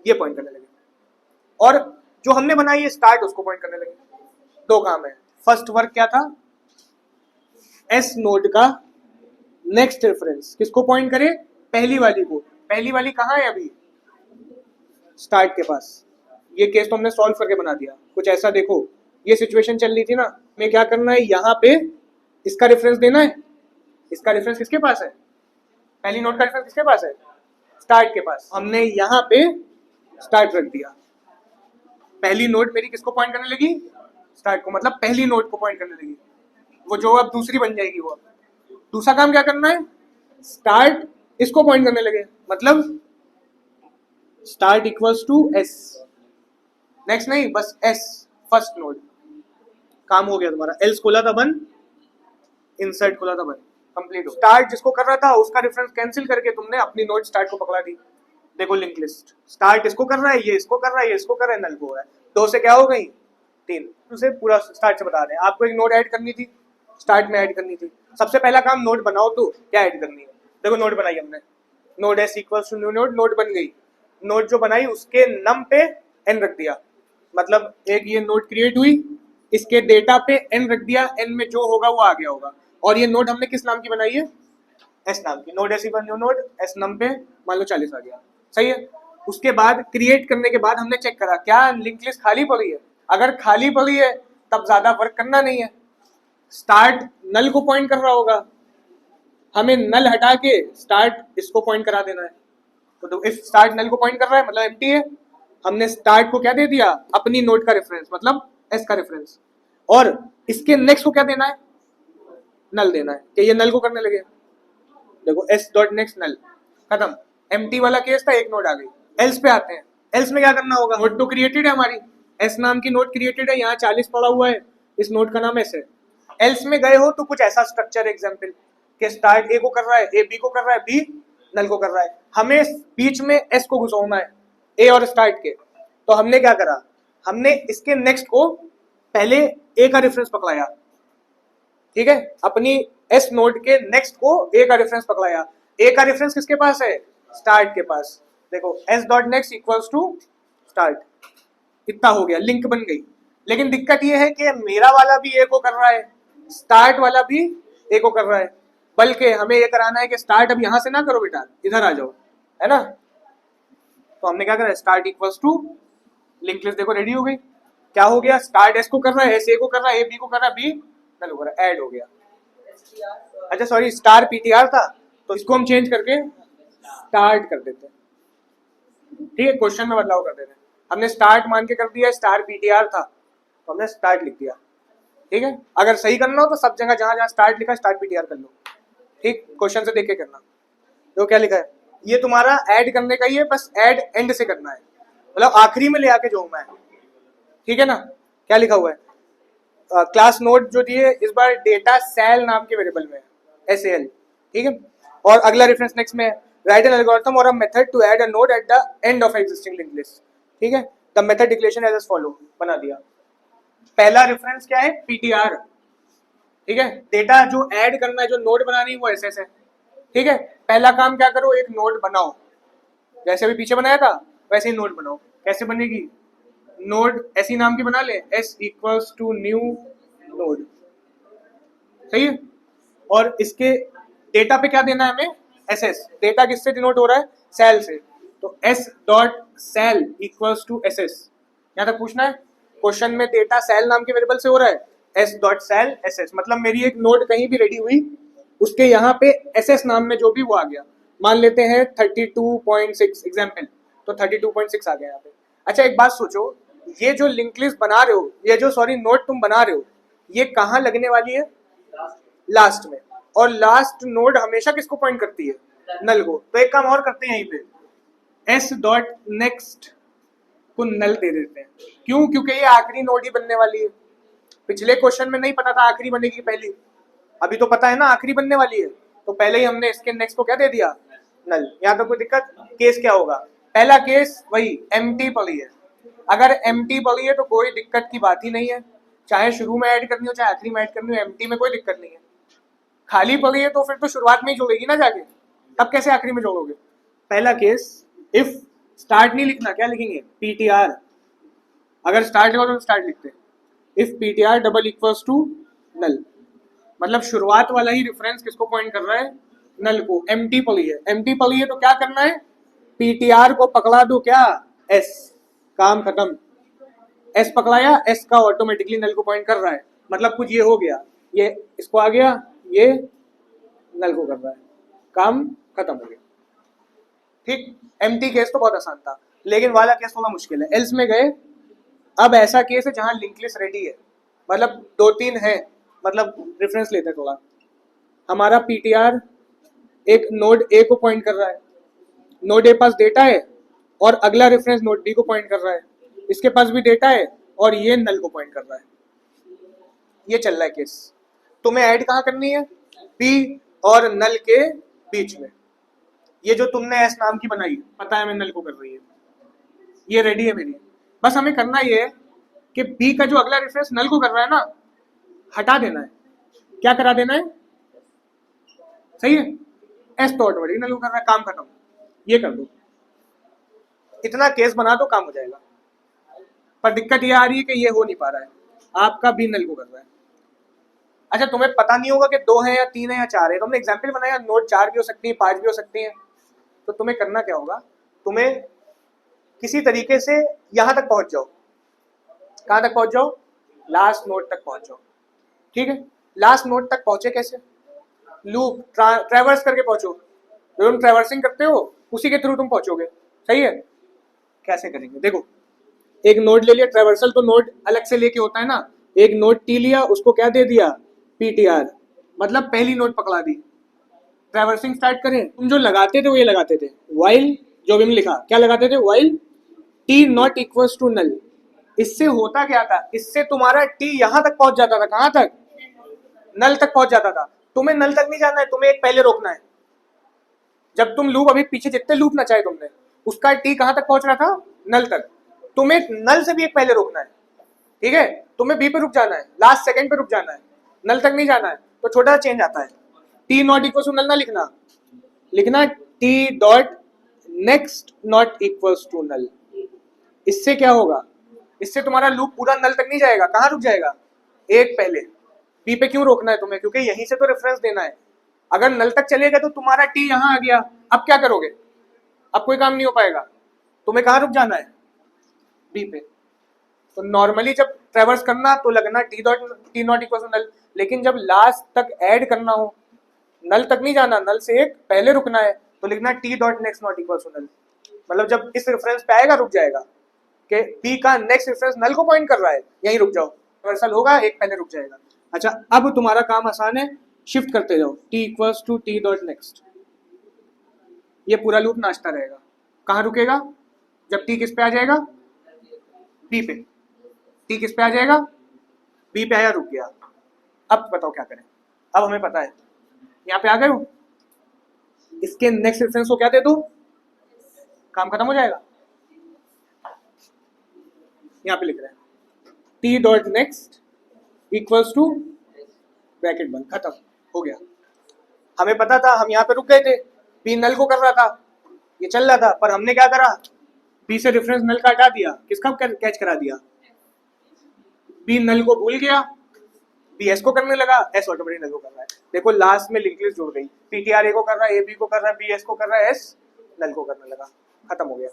ये पॉइंट करने लगे, और जो हमने बनाई है स्टार्ट उसको पॉइंट करने लगे। दो काम है। फर्स्ट वर्क क्या था? एस नोड का नेक्स्ट रेफरेंस किसको पॉइंट करे? पहली वाली को। पहली वाली कहाँ है अभी? स्टार्ट के पास। ये केस तो हमने सॉल्व करके बना दिया। कुछ ऐसा देखो, ये सिचुएशन चल रही थी ना, हमें क्या करना है? यहाँ पे इसका रेफरेंस देना है। इसका रेफरेंस किसके पास है? पहली नोड का रेफरेंस किसके पास है? स्टार्ट के पास। हमने यहाँ पे स्टार्ट रख दिया। पहली नोड मेरी किसको पॉइंट करने लगी? स्टार्ट को, मतलब पहली नोड को पॉइंट करने लगी। वो जो अब दूसरी बन जाएगी वो। दूसरा काम क्या करना है? स्टार्ट इसको पॉइंट करने लगे, मतलब start equals to S. Next नहीं, बस एस, फर्स्ट नोड। काम हो गया तुम्हारा। एल्स खोला था बंद, इंसर्ट खोला था बंद, कंप्लीट हो। स्टार्ट जिसको कर रहा था उसका रेफरेंस कैंसिल करके तुमने अपनी नोड स्टार्ट को पकड़ा दी। देखो लिंक लिस्ट, स्टार्ट इसको कर रहा है, ये इसको कर रहा है, ये इसको कर रहा है, नल को हो रहा है। दो से क्या हो गई? तीन। उसे पूरा स्टार्ट से बता रहे हैं। आपको एक नोड ऐड करनी थी, स्टार्ट में ऐड करनी थी। सबसे पहला काम नोड बनाओ, तो क्या ऐड करनी है? देखो नोड बनाई हमने, node S equals to new node, node बन गई। नोड जो बनाई उसके नम पे एन रख दिया, मतलब एक ये नोड क्रिएट हुई, इसके डेटा पे एन रख दिया, एन में जो होगा वो आ गया होगा। और ये नोड हमने किस नाम की बनाई है? एस नाम की। Node S equal new node, S num पे मान लो 40 आ गया, सही है। उसके बाद क्रिएट करने के बाद हमने चेक करा क्या लिंक लिस्ट खाली पड़ी है। अगर खाली पड़ी है तब ज्यादा वर्क करना नहीं है। स्टार्ट नल को पॉइंट कर रहा होगा, हमें नल हटा के स्टार्ट इसको पॉइंट करा देना है। तो इफ स्टार्ट नल को पॉइंट कर रहा है मतलब एम्प्टी है, हमने स्टार्ट को क्या दे दिया? अपनी नोड का रेफरेंस, मतलब एस का रेफरेंस। और इसके नेक्स्ट को क्या देना है? नल देना है, कि ये नल को करने लगे। देखो एस डॉट नेक्स्ट नल, खत्म। एम्प्टी वाला केस था, एक नोड आ गई। एल्स पे आते हैं। एल्स में क्या करना होगा? नोड तो क्रिएटेड है हमारी, एस नाम की नोड क्रिएटेड है, यहाँ 40 पड़ा हुआ है, इस नोड का नाम एस है। एल्स में गए हो तो कुछ ऐसा स्ट्रक्चर एग्जाम्पल कि स्टार्ट ए को कर रहा है, ए बी को कर रहा है, बी नल को कर रहा है। हमें बीच में एस को घुसोना है, ए और स्टार्ट के। तो हमने क्या करा? हमने इसके नेक्स्ट को पहले ए का रेफरेंस पकड़ाया, ठीक है, अपनी एस नोड के नेक्स्ट को ए का रेफरेंस पकड़ाया। ए का रेफरेंस किसके पास है? स्टार्ट के पास। देखो S dot next equals to start, इतना हो गया, लिंक बन गई। लेकिन दिक्कत ये है कि मेरा वाला भी ए को कर रहा है, स्टार्ट वाला भी ए को कर रहा है, बल्कि हमें ये कराना है कि स्टार्ट अब यहां से ना करो बेटा, इधर आ जाओ, है ना। तो हमने क्या करा? Start equals to link list. देखो रेडी हो गई। क्या हो गया? स्टार्ट एस को कर रहा है, एस ए को कर रहा है, ए बी को कर रहा है, बी नल को कर रहा है, ऐड हो गया। अच्छा सॉरी, स्टार पीटीआर था तो इसको हम चेंज करके स्टार्ट कर देते हैं, ठीक है, क्वेश्चन में बदलाव कर देते हैं। हमने स्टार्ट मान के कर दिया, स्टार पीटीआर था तो हमने स्टार्ट लिख दिया, ठीक है। अगर सही करना हो तो सब जगह जहां जहां स्टार्ट लिखा स्टार्ट पीटीआर कर लो, ठीक, क्वेश्चन से देख के करना। तो क्या लिखा है? ये तुम्हारा ऐड करने का ही है, बस ऐड एंड से करना है, मतलब आखिरी में ले आके जो मैं, ठीक है ना। क्या लिखा हुआ है? क्लास नोट जो दिए इस बार डेटा सेल नाम के वेरिएबल में है, SAL, ठीक है। और अगला रेफरेंस नेक्स्ट में है, राइट एन एल्गोरिथम और a method to add a node at the end of existing linked list. ठीक है, the method declaration as follow, बना दिया। पहला रेफरेंस क्या है, पीटीआर। ठीक है, डेटा जो ऐड करना है, जो नोड बनानी है वो एसएस है। ठीक है, पहला काम क्या करो, एक नोड बनाओ, जैसे अभी पीछे बनाया था वैसे ही नोड बनाओ। कैसे बनेगी, नोड ऐसी नाम की बना ले, S equals to new node. सही है, और इसके डेटा पे क्या देना है हमें, एसएस। डेटा किससे डिनोट हो रहा है, सेल से, तो S dot cell equals to SS. यहां तक पूछना है, क्वेश्चन में डेटा सेल नाम के वेरिएबल से हो रहा है, एस डॉट सेल एसएस, मतलब मेरी एक नोड कहीं भी रेडी हुई, उसके यहाँ पे एसएस नाम में जो भी वो आ गया, मान लेते हैं 32.6 एग्जाम्पल, तो 32.6 आ गया यहाँ पे। अच्छा एक बात सोचो, ये जो लिंक लिस्ट बना रहे हो, ये जो सॉरी नोड तुम बना रहे हो, ये कहाँ लगने वाली है, लास्ट में। और लास्ट नोड हमेशा किसको पॉइंट करती है, नल को। तो एक काम और करते हैं, यहीं पे एस डॉट नेक्स्ट को नल दे देते हैं। क्यों, क्योंकि ये आखिरी नोड ही बनने वाली है। पिछले क्वेश्चन में नहीं पता था आखिरी बनेगी पहली, अभी तो पता है ना आखिरी बनने वाली है, तो पहले ही हमने इसके नेक्स्ट को क्या दे दिया, नल। यहाँ पे कोई दिक्कत, केस क्या होगा, पहला केस वही एम्प्टी पड़ी है। अगर एम्प्टी पड़ी है तो कोई दिक्कत की बात ही नहीं है, चाहे शुरू में ऐड करनी हो चाहे आखिरी में ऐड करनी हो, एम्प्टी में कोई दिक्कत नहीं है। खाली पड़ी है तो फिर तो शुरुआत में ही जोड़ेगी ना जाके, तब कैसे आखिरी में जोड़ोगे। पहला केस, इफ स्टार्ट नहीं लिखना, क्या लिखेंगे, पीटीआर। अगर स्टार्ट लिखो तो स्टार्ट लिखते हैं, if PTR double equals to null, मतलब शुरुआत वाला ही रेफरेंस किसको पॉइंट कर रहा है, नल को। एम्प्टी पड़ी है, एम्प्टी पड़ी है तो क्या करना है, पीटीआर को पकड़ा दो क्या, एस, काम खत्म। एस पकड़ाया, एस का ऑटोमेटिकली नल को पॉइंट कर रहा है, मतलब कुछ ये हो गया, ये इसको आ गया, ये नल को कर रहा है, काम खत्म हो गया। ठीक, एम्प्टी केस तो बहुत आसान था, लेकिन वाला केस थोड़ा मुश्किल है। एल्स में गए, अब ऐसा केस है जहां लिंक लिस्ट रेडी है, मतलब 2-3 है, मतलब रेफरेंस लेते हैं थोड़ा। हमारा पीटीआर एक नोड ए को पॉइंट कर रहा है, नोड ए पास डेटा है, और अगला रेफरेंस नोड बी को पॉइंट कर रहा है, इसके पास भी डेटा है, और ये नल को पॉइंट कर रहा है। ये चल रहा है केस। तुम्हें ऐड कहाँ करनी है, बी और नल के बीच में। ये जो तुमने एस नाम की बनाई, पता है मैं नल को कर रही है, ये रेडी है मेरी। बस हमें करना ये है कि बी का जो अगला रेफरेंस नल को कर रहा है ना, हटा देना है। क्या करा देना है, सही है, एस तो ऑटोमेटिक नल को कर रहा है, काम खत्म। ये कर दो, इतना केस बना दो, काम हो जाएगा। पर दिक्कत ये आ रही है कि ये हो नहीं पा रहा है, आपका बी नल को कर रहा है। अच्छा तुम्हें पता नहीं होगा कि 2 है या 3 है या 4 है, तुमने एग्जाम्पल बनाया, नोड 4 भी हो सकती है, 5 भी हो सकती है। तो तुम्हें करना क्या होगा, तुम्हें किसी तरीके से यहां तक पहुंच जाओ। कहां तक पहुंच जाओ, लास्ट नोड तक पहुंच जाओ। ठीक है, लास्ट नोड तक पहुंचे कैसे, लूप ट्रैवर्स करके पहुंचो, जो तुम ट्रैवर्सिंग करते हो उसी के थ्रू तुम पहुंचोगे। सही है, कैसे करेंगे, देखो एक नोड ले लिया, ट्रैवर्सल तो नोड अलग से लेके होता है ना, एक नोड टी लिया, उसको क्या दे दिया, पीटीआर, मतलब पहली नोड पकड़ा दी। ट्रैवर्सिंग स्टार्ट करें, तुम जो लगाते थे वो ये लगाते थे, वाइल, जो भी हमने लिखा क्या लगाते थे, while T not equals to null. इससे होता क्या था, इससे तुम्हारा टी यहां तक पहुंच जाता था, कहां तक, नल तक पहुंच जाता था। तुम्हें नल तक नहीं जाना है, तुम्हें एक पहले रोकना है। जब तुम लूप, अभी पीछे जितने लूप ना चाहे तुमने, उसका टी कहां तक पहुंच रहा था, नल तक। तुम्हें नल से भी एक पहले रोकना है। ठीक है, तुम्हें बी पे रुक जाना है, लास्ट सेकंड पे रुक जाना है, नल तक नहीं जाना है। तो छोटा सा चेंज आता है, T not equal to null ना लिखना, लिखना T dot next not equals to null. इससे क्या होगा, इससे तुम्हारा लूप पूरा नल तक नहीं जाएगा, कहां रुक जाएगा, एक पहले। बी पे क्यों रोकना है तुम्हें, क्योंकि यहीं से तो रेफरेंस देना है। अगर नल तक चलेगा तो तुम्हारा टी यहां आ गया, अब क्या करोगे, अब कोई काम नहीं हो पाएगा, तुम्हें कहां रुक जाना है, बी पे। तो नॉर्मली जब ट्रैवर्स करना तो लगना T not equal to null, लेकिन जब लास्ट तक ऐड करना हो, नल तक नहीं जाना, नल से एक पहले रुकना है, तो लिखना T dot next not equal to null. मतलब जब इस रेफरेंस पे आएगा रुक जाएगा, कि बी का नेक्स्ट रेफरेंस नल को पॉइंट कर रहा है, यहीं रुक जाओ, ट्रैवर्सल होगा एक पहले रुक जाएगा। अच्छा अब तुम्हारा काम आसान है, शिफ्ट करते जाओ, T equals to T dot next, ये पूरा लूप नाचता रहेगा। कहाँ रुकेगा, जब टी किस पे आ जाएगा, बी पे। टी किस पे आ जाएगा, बी पे आया, रुक गया। अब बताओ क्या करें, अब हमें पता है, यहाँ पे आ गए हो, इसके नेक्स्ट रेफरेंस को क्या दे दो, काम खत्म हो जाएगा। यहां पे लिख रहे हैं T dot next equals to bracket बंद, खत्म हो गया। हमें पता था, हम यहाँ पे रुक गए थे, बी नल को कर रहा था, ये चल रहा था, पर हमने क्या करा, बी से रेफरेंस नल का हटा दिया, किसका कैच करा दिया, बी नल को भूल गया, बी एस को करने लगा, एस ऑटोमेटिक नल को कर रहा है। देखो लास्ट में लिंक लिस्ट जुड़ गई, पीटीआर ए को कर रहा है, ए बी को कर रहा है, बी एस को कर रहा है, एस नल को करने लगा, खत्म हो गया।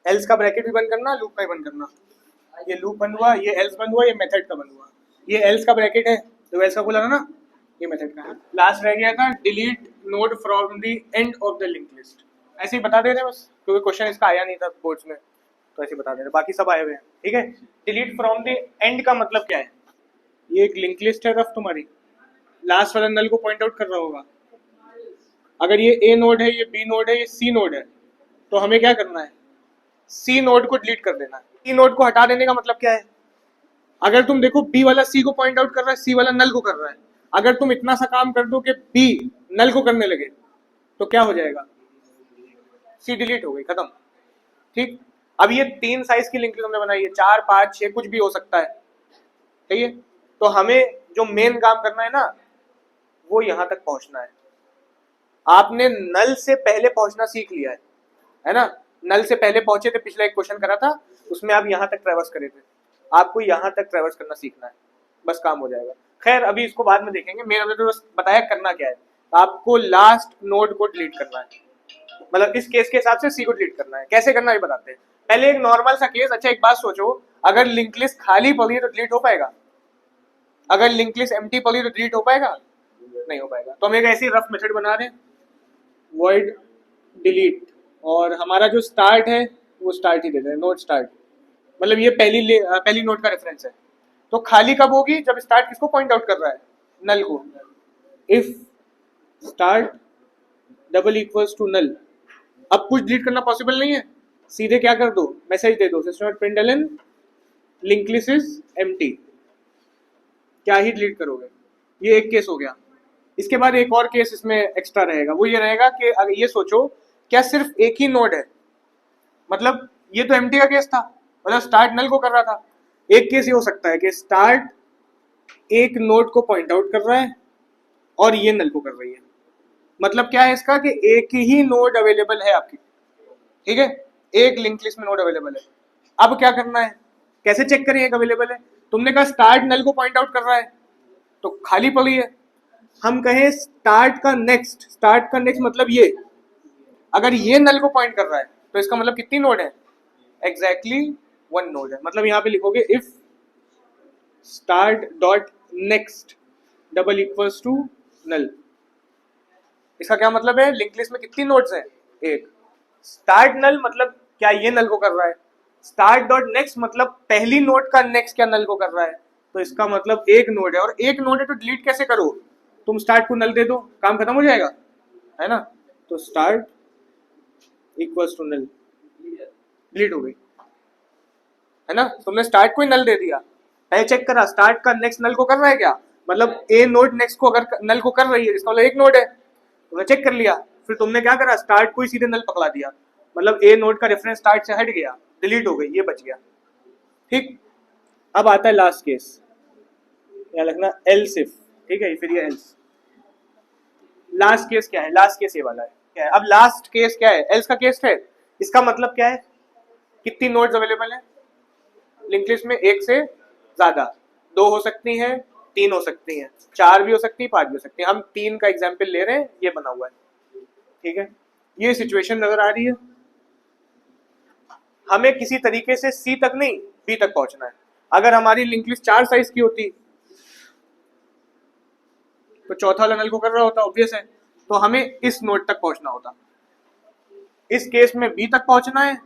एल्स का ब्रैकेट भी बंद करना, लूप का भी बंद करना, ये लूप बंद हुआ, ये एल्स बंद हुआ, ये मेथड का बंद हुआ, ये एल्स का ब्रैकेट है तो एल्स का बोला ना, ये मेथड का है। लास्ट रह गया था delete node from the end of the link list, ऐसे ही बता दे रहे बस, क्योंकि क्वेश्चन इसका आया नहीं था बोर्ड्स में, तो ऐसे बता दे रहे, बाकी सब आए हुए हैं। ठीक है, डिलीट फ्रॉम द एंड का मतलब क्या है, ये एक लिंक लिस्ट है रफ तुम्हारी, लास्ट वाला नल को पॉइंट आउट कर रहा होगा। अगर ये ए नोड है, ये बी नोड है, ये सी नोड है, तो हमें क्या करना है, सी नोड को डिलीट कर देना है। सी नोड को हटा देने का मतलब क्या है, अगर तुम देखो बी वाला सी को पॉइंट आउट कर रहा है, सी वाला नल को कर रहा है, अगर तुम इतना सा काम कर दो कि बी नल को करने लगे तो क्या हो जाएगा, सी डिलीट हो गई, खत्म। ठीक, अब ये 3 साइज की लिंक लिस्ट हमने बनाई है, 4, 5, 6 कुछ भी हो सकता है, ठीक है। तो हमें जो मेन काम करना है ना, वो यहां तक पहुंचना है। आपने नल से पहले पहुंचना सीख लिया है ना, नल से पहले पहुंचे थे, पिछला एक क्वेश्चन करा था उसमें आप यहां तक ट्रेवर्स करे थे, आपको यहां तक ट्रेवर्स करना सीखना है, बस काम हो जाएगा। खैर अभी इसको बाद में देखेंगे, मैंने तो बस बताया करना क्या है, आपको लास्ट नोड को डिलीट करना है, मतलब इस केस के हिसाब से सी को डिलीट करना है। कैसे करना है बताते हैं, पहले एक नॉर्मल सा केस। अच्छा एक बात सोचो, अगर लिंक लिस्ट खाली पड़ी है तो डिलीट हो पाएगा, अगर लिंक लिस्ट एम्प्टी पड़ी तो डिलीट हो पाएगा, नहीं हो पाएगा। तो हम एक ऐसी रफ मेथड बना रहे हैं, वॉइड डिलीट, और हमारा जो स्टार्ट है वो स्टार्ट ही दे रहे हैं, नोड स्टार्ट, मतलब ये पहली नोड का रेफरेंस है। तो खाली कब होगी, जब स्टार्ट किसको पॉइंट आउट कर रहा है, नल को। If start double equals to null, अब कुछ डिलीट करना पॉसिबल नहीं है, सीधे क्या कर दो, मैसेज दे दो system.println link list is empty, क्या ही डिलीट करोगे। ये एक केस हो गया। इसके बाद एक और केस इसमें एक्स्ट्रा रहेगा, वो ये रहेगा कि अगर ये सोचो क्या सिर्फ एक ही नोड है, मतलब ये तो एम्प्टी का केस था, मतलब स्टार्ट नल को कर रहा था। एक केस ये हो सकता है कि स्टार्ट एक नोड को पॉइंट आउट कर रहा है और ये नल को कर रही है, मतलब क्या है इसका कि एक ही नोड अवेलेबल है आपकी, ठीक है, एक लिंक लिस्ट में नोड अवेलेबल है। अब क्या करना है, कैसे चेक करें एक अवेलेबल है, तुमने कहा स्टार्ट नल को पॉइंट आउट कर रहा है तो खाली पड़ी है, हम कहें स्टार्ट का नेक्स्ट मतलब ये, अगर ये नल को पॉइंट कर रहा है तो इसका मतलब कितनी नोड है, एग्जैक्टली 1 नोड है। मतलब यहाँ पे लिखोगे if start dot next double equals to null, इसका क्या मतलब है, लिंक लिस्ट में कितनी नोड्स हैं, एक। स्टार्ट नल मतलब क्या ये नल को कर रहा है, स्टार्ट डॉट नेक्स्ट मतलब पहली नोड का नेक्स्ट क्या नल को कर रहा है, तो इसका मतलब एक नोड है, और एक नोड है तो डिलीट कैसे करो, तुम स्टार्ट को नल दे दो, काम खत्म हो जाएगा, है ना। तो start equals to null, delete हो गई, है ना। तुमने स्टार्ट को ही नल दे दिया, पहले चेक करा स्टार्ट का नेक्स्ट नल को कर रहा है क्या, मतलब ए नोड नेक्स्ट को अगर नल को कर रही है इसका मतलब एक नोड है, तुमने चेक कर लिया, फिर तुमने क्या करा स्टार्ट को ही सीधे नल पकड़ा दिया, मतलब ए नोड का रेफरेंस स्टार्ट से हट गया, डिलीट हो गई, ये बच गया। ठीक, अब आता है लास्ट केस, यहाँ लिखना एल्स इफ, ठीक है, फिर ये एल्स। लास्ट केस क्या है, लास्ट केस ये वाला है, क्या है अब लास्ट केस क्या है, एल्स का केस है। इसका मतलब क्या है, कितनी नोड्स अवेलेबल है लिंक लिस्ट में, एक से ज्यादा, 2 हो सकती हैं, 3 हो सकती हैं, 4 भी हो सकती है, 5 भी हो सकती है, हम 3 का एग्जाम्पल ले रहे हैं, ये बना हुआ है, ठीक है। ये सिचुएशन नजर आ रही है, हमें किसी तरीके से सी तक नहीं बी तक पहुंचना है। अगर हमारी लिंक लिस्ट 4 साइज की होती तो चौथा वाला नल को कर रहा होता, ऑब्वियस है, तो हमें इस नोड तक पहुंचना होता। इस केस में बी तक पहुंचना है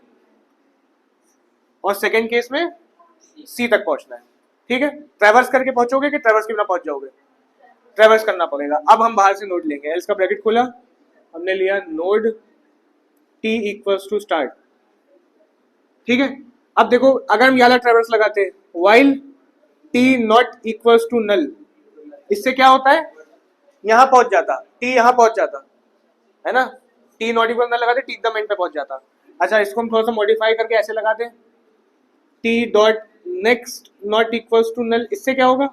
और सेकेंड केस में सी तक पहुंचना है, ठीक है। ट्रेवर्स करके पहुंचोगे कि ट्रेवर्स के बिना पहुंच जाओगे, ट्रेवर्स करना पड़ेगा। अब हम बाहर से नोड लेंगे, एल्स का ब्रैकेट खोला, हमने लिया node T equals to start, ठीक है। अब देखो अगर हम यहाँ ट्रेवर्स लगाते while T not equals to null, इससे क्या होता है, यहां पहुंच जाता, टी यहां पहुंच जाता, है ना। टी नॉट इक्वल नल लगाते टी द मेन पे पहुंच जाता। अच्छा इसको हम थोड़ा सा मॉडिफाई करके ऐसे लगाते T dot next not equals to null, इससे क्या होगा,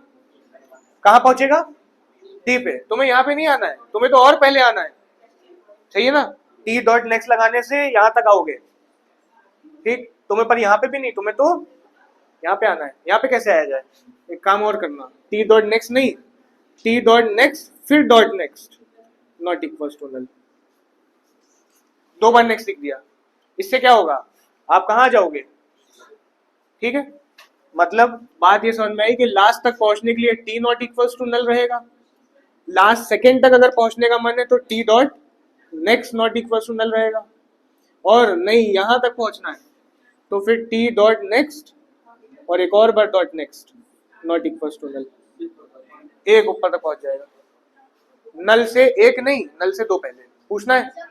कहाँ पहुंचेगा, टी पे। तुम्हें यहाँ पे नहीं आना है, तुम्हें तो और पहले आना है, सही है ना। टी डॉट नेक्स्ट लगाने से यहाँ तक आओगे, ठीक, तुम्हें पर यहाँ पे भी नहीं, तुम्हें तो यहाँ पे आना है। यहाँ पे कैसे आया जाए, एक काम और करना, टी डॉट नेक्स्ट नहीं, टी डॉट नेक्स्ट फिर dot next not equals to null, 2 बार नेक्स्ट लिख दिया, इससे क्या होगा, आप कहाँ जाओगे, ठीक है। मतलब बात ये समझ में आई कि लास्ट तक पहुंचने के लिए T not equals to null रहेगा, लास्ट सेकेंड तक अगर पहुंचने का मन है तो T dot next not equals to null रहेगा, और नहीं यहां तक पहुंचना है तो फिर टी डॉट नेक्स्ट और एक और बार dot next not equals to null, एक ऊपर तक पहुंच जाएगा। नल से एक नहीं, नल से 2 पहले पूछना है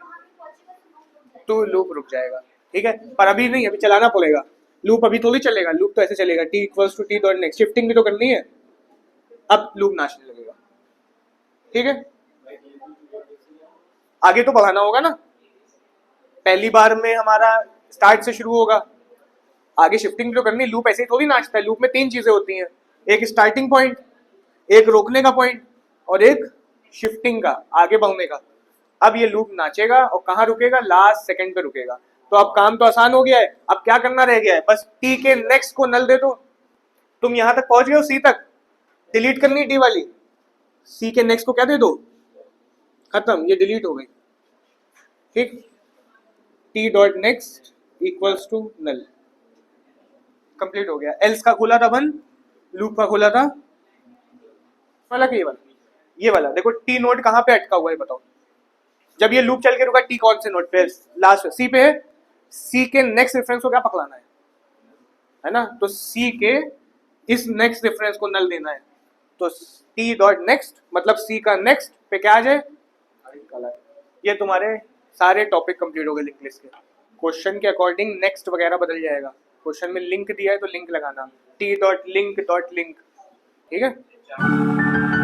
तो लूप रुक जाएगा, ठीक है। पर अभी नहीं, अभी चलाना पड़ेगा लूप, अभी थोड़ी चलेगा लूप, तो ऐसे चलेगा T equals to T dot next, shifting भी तो करनी है, अब लूप नाचने लगेगा, ठीक है। आगे तो बढ़ाना होगा ना, पहली बार में हमारा स्टार्ट से शुरू होगा, आगे शिफ्टिंग तो करनी, लूप ऐसे ही थोड़ी नाचता है। लूप में 3 चीजें होती हैं, एक स्टार्टिंग पॉइंट, एक रोकने का पॉइंट और एक शिफ्टिंग का आगे बढ़ने का। अब ये लूप नाचेगा और कहाँ रुकेगा, लास्ट सेकंड पे रुकेगा। तो अब काम तो आसान हो गया है, अब क्या करना रह गया है, बस टी के नेक्स्ट को नल दे दो। तुम यहां तक पहुंच गए हो, सी तक, डिलीट करनी टी वाली, सी के नेक्स्ट को क्या दे दो, खत्म, ये डिलीट हो गई, ठीक। T dot next equals to null, complete हो गया। एल्स का खुला था बंद, लूप का खुला था वाला कि ये वाला देखो टी नोड कहाँ पे अटका हुआ है बताओ, जब ये लूप चल के रुका टी कौन से नोड पे, लास्ट सी पे है, सी के नेक्स्ट रेफरेंस को क्या पकड़ाना है ना, तो सी के इस नेक्स्ट रेफरेंस को नल देना है, तो टी डॉट नेक्स्ट मतलब सी का नेक्स्ट पे क्या आ जाए, ये तुम्हारे सारे टॉपिक कंप्लीट हो गए लिंक लिस्ट के। क्वेश्चन के अकॉर्डिंग नेक्स्ट वगैरह बदल जाएगा, क्वेश्चन में लिंक दिया है तो लिंक लगाना, टी डॉट लिंक, ठीक है।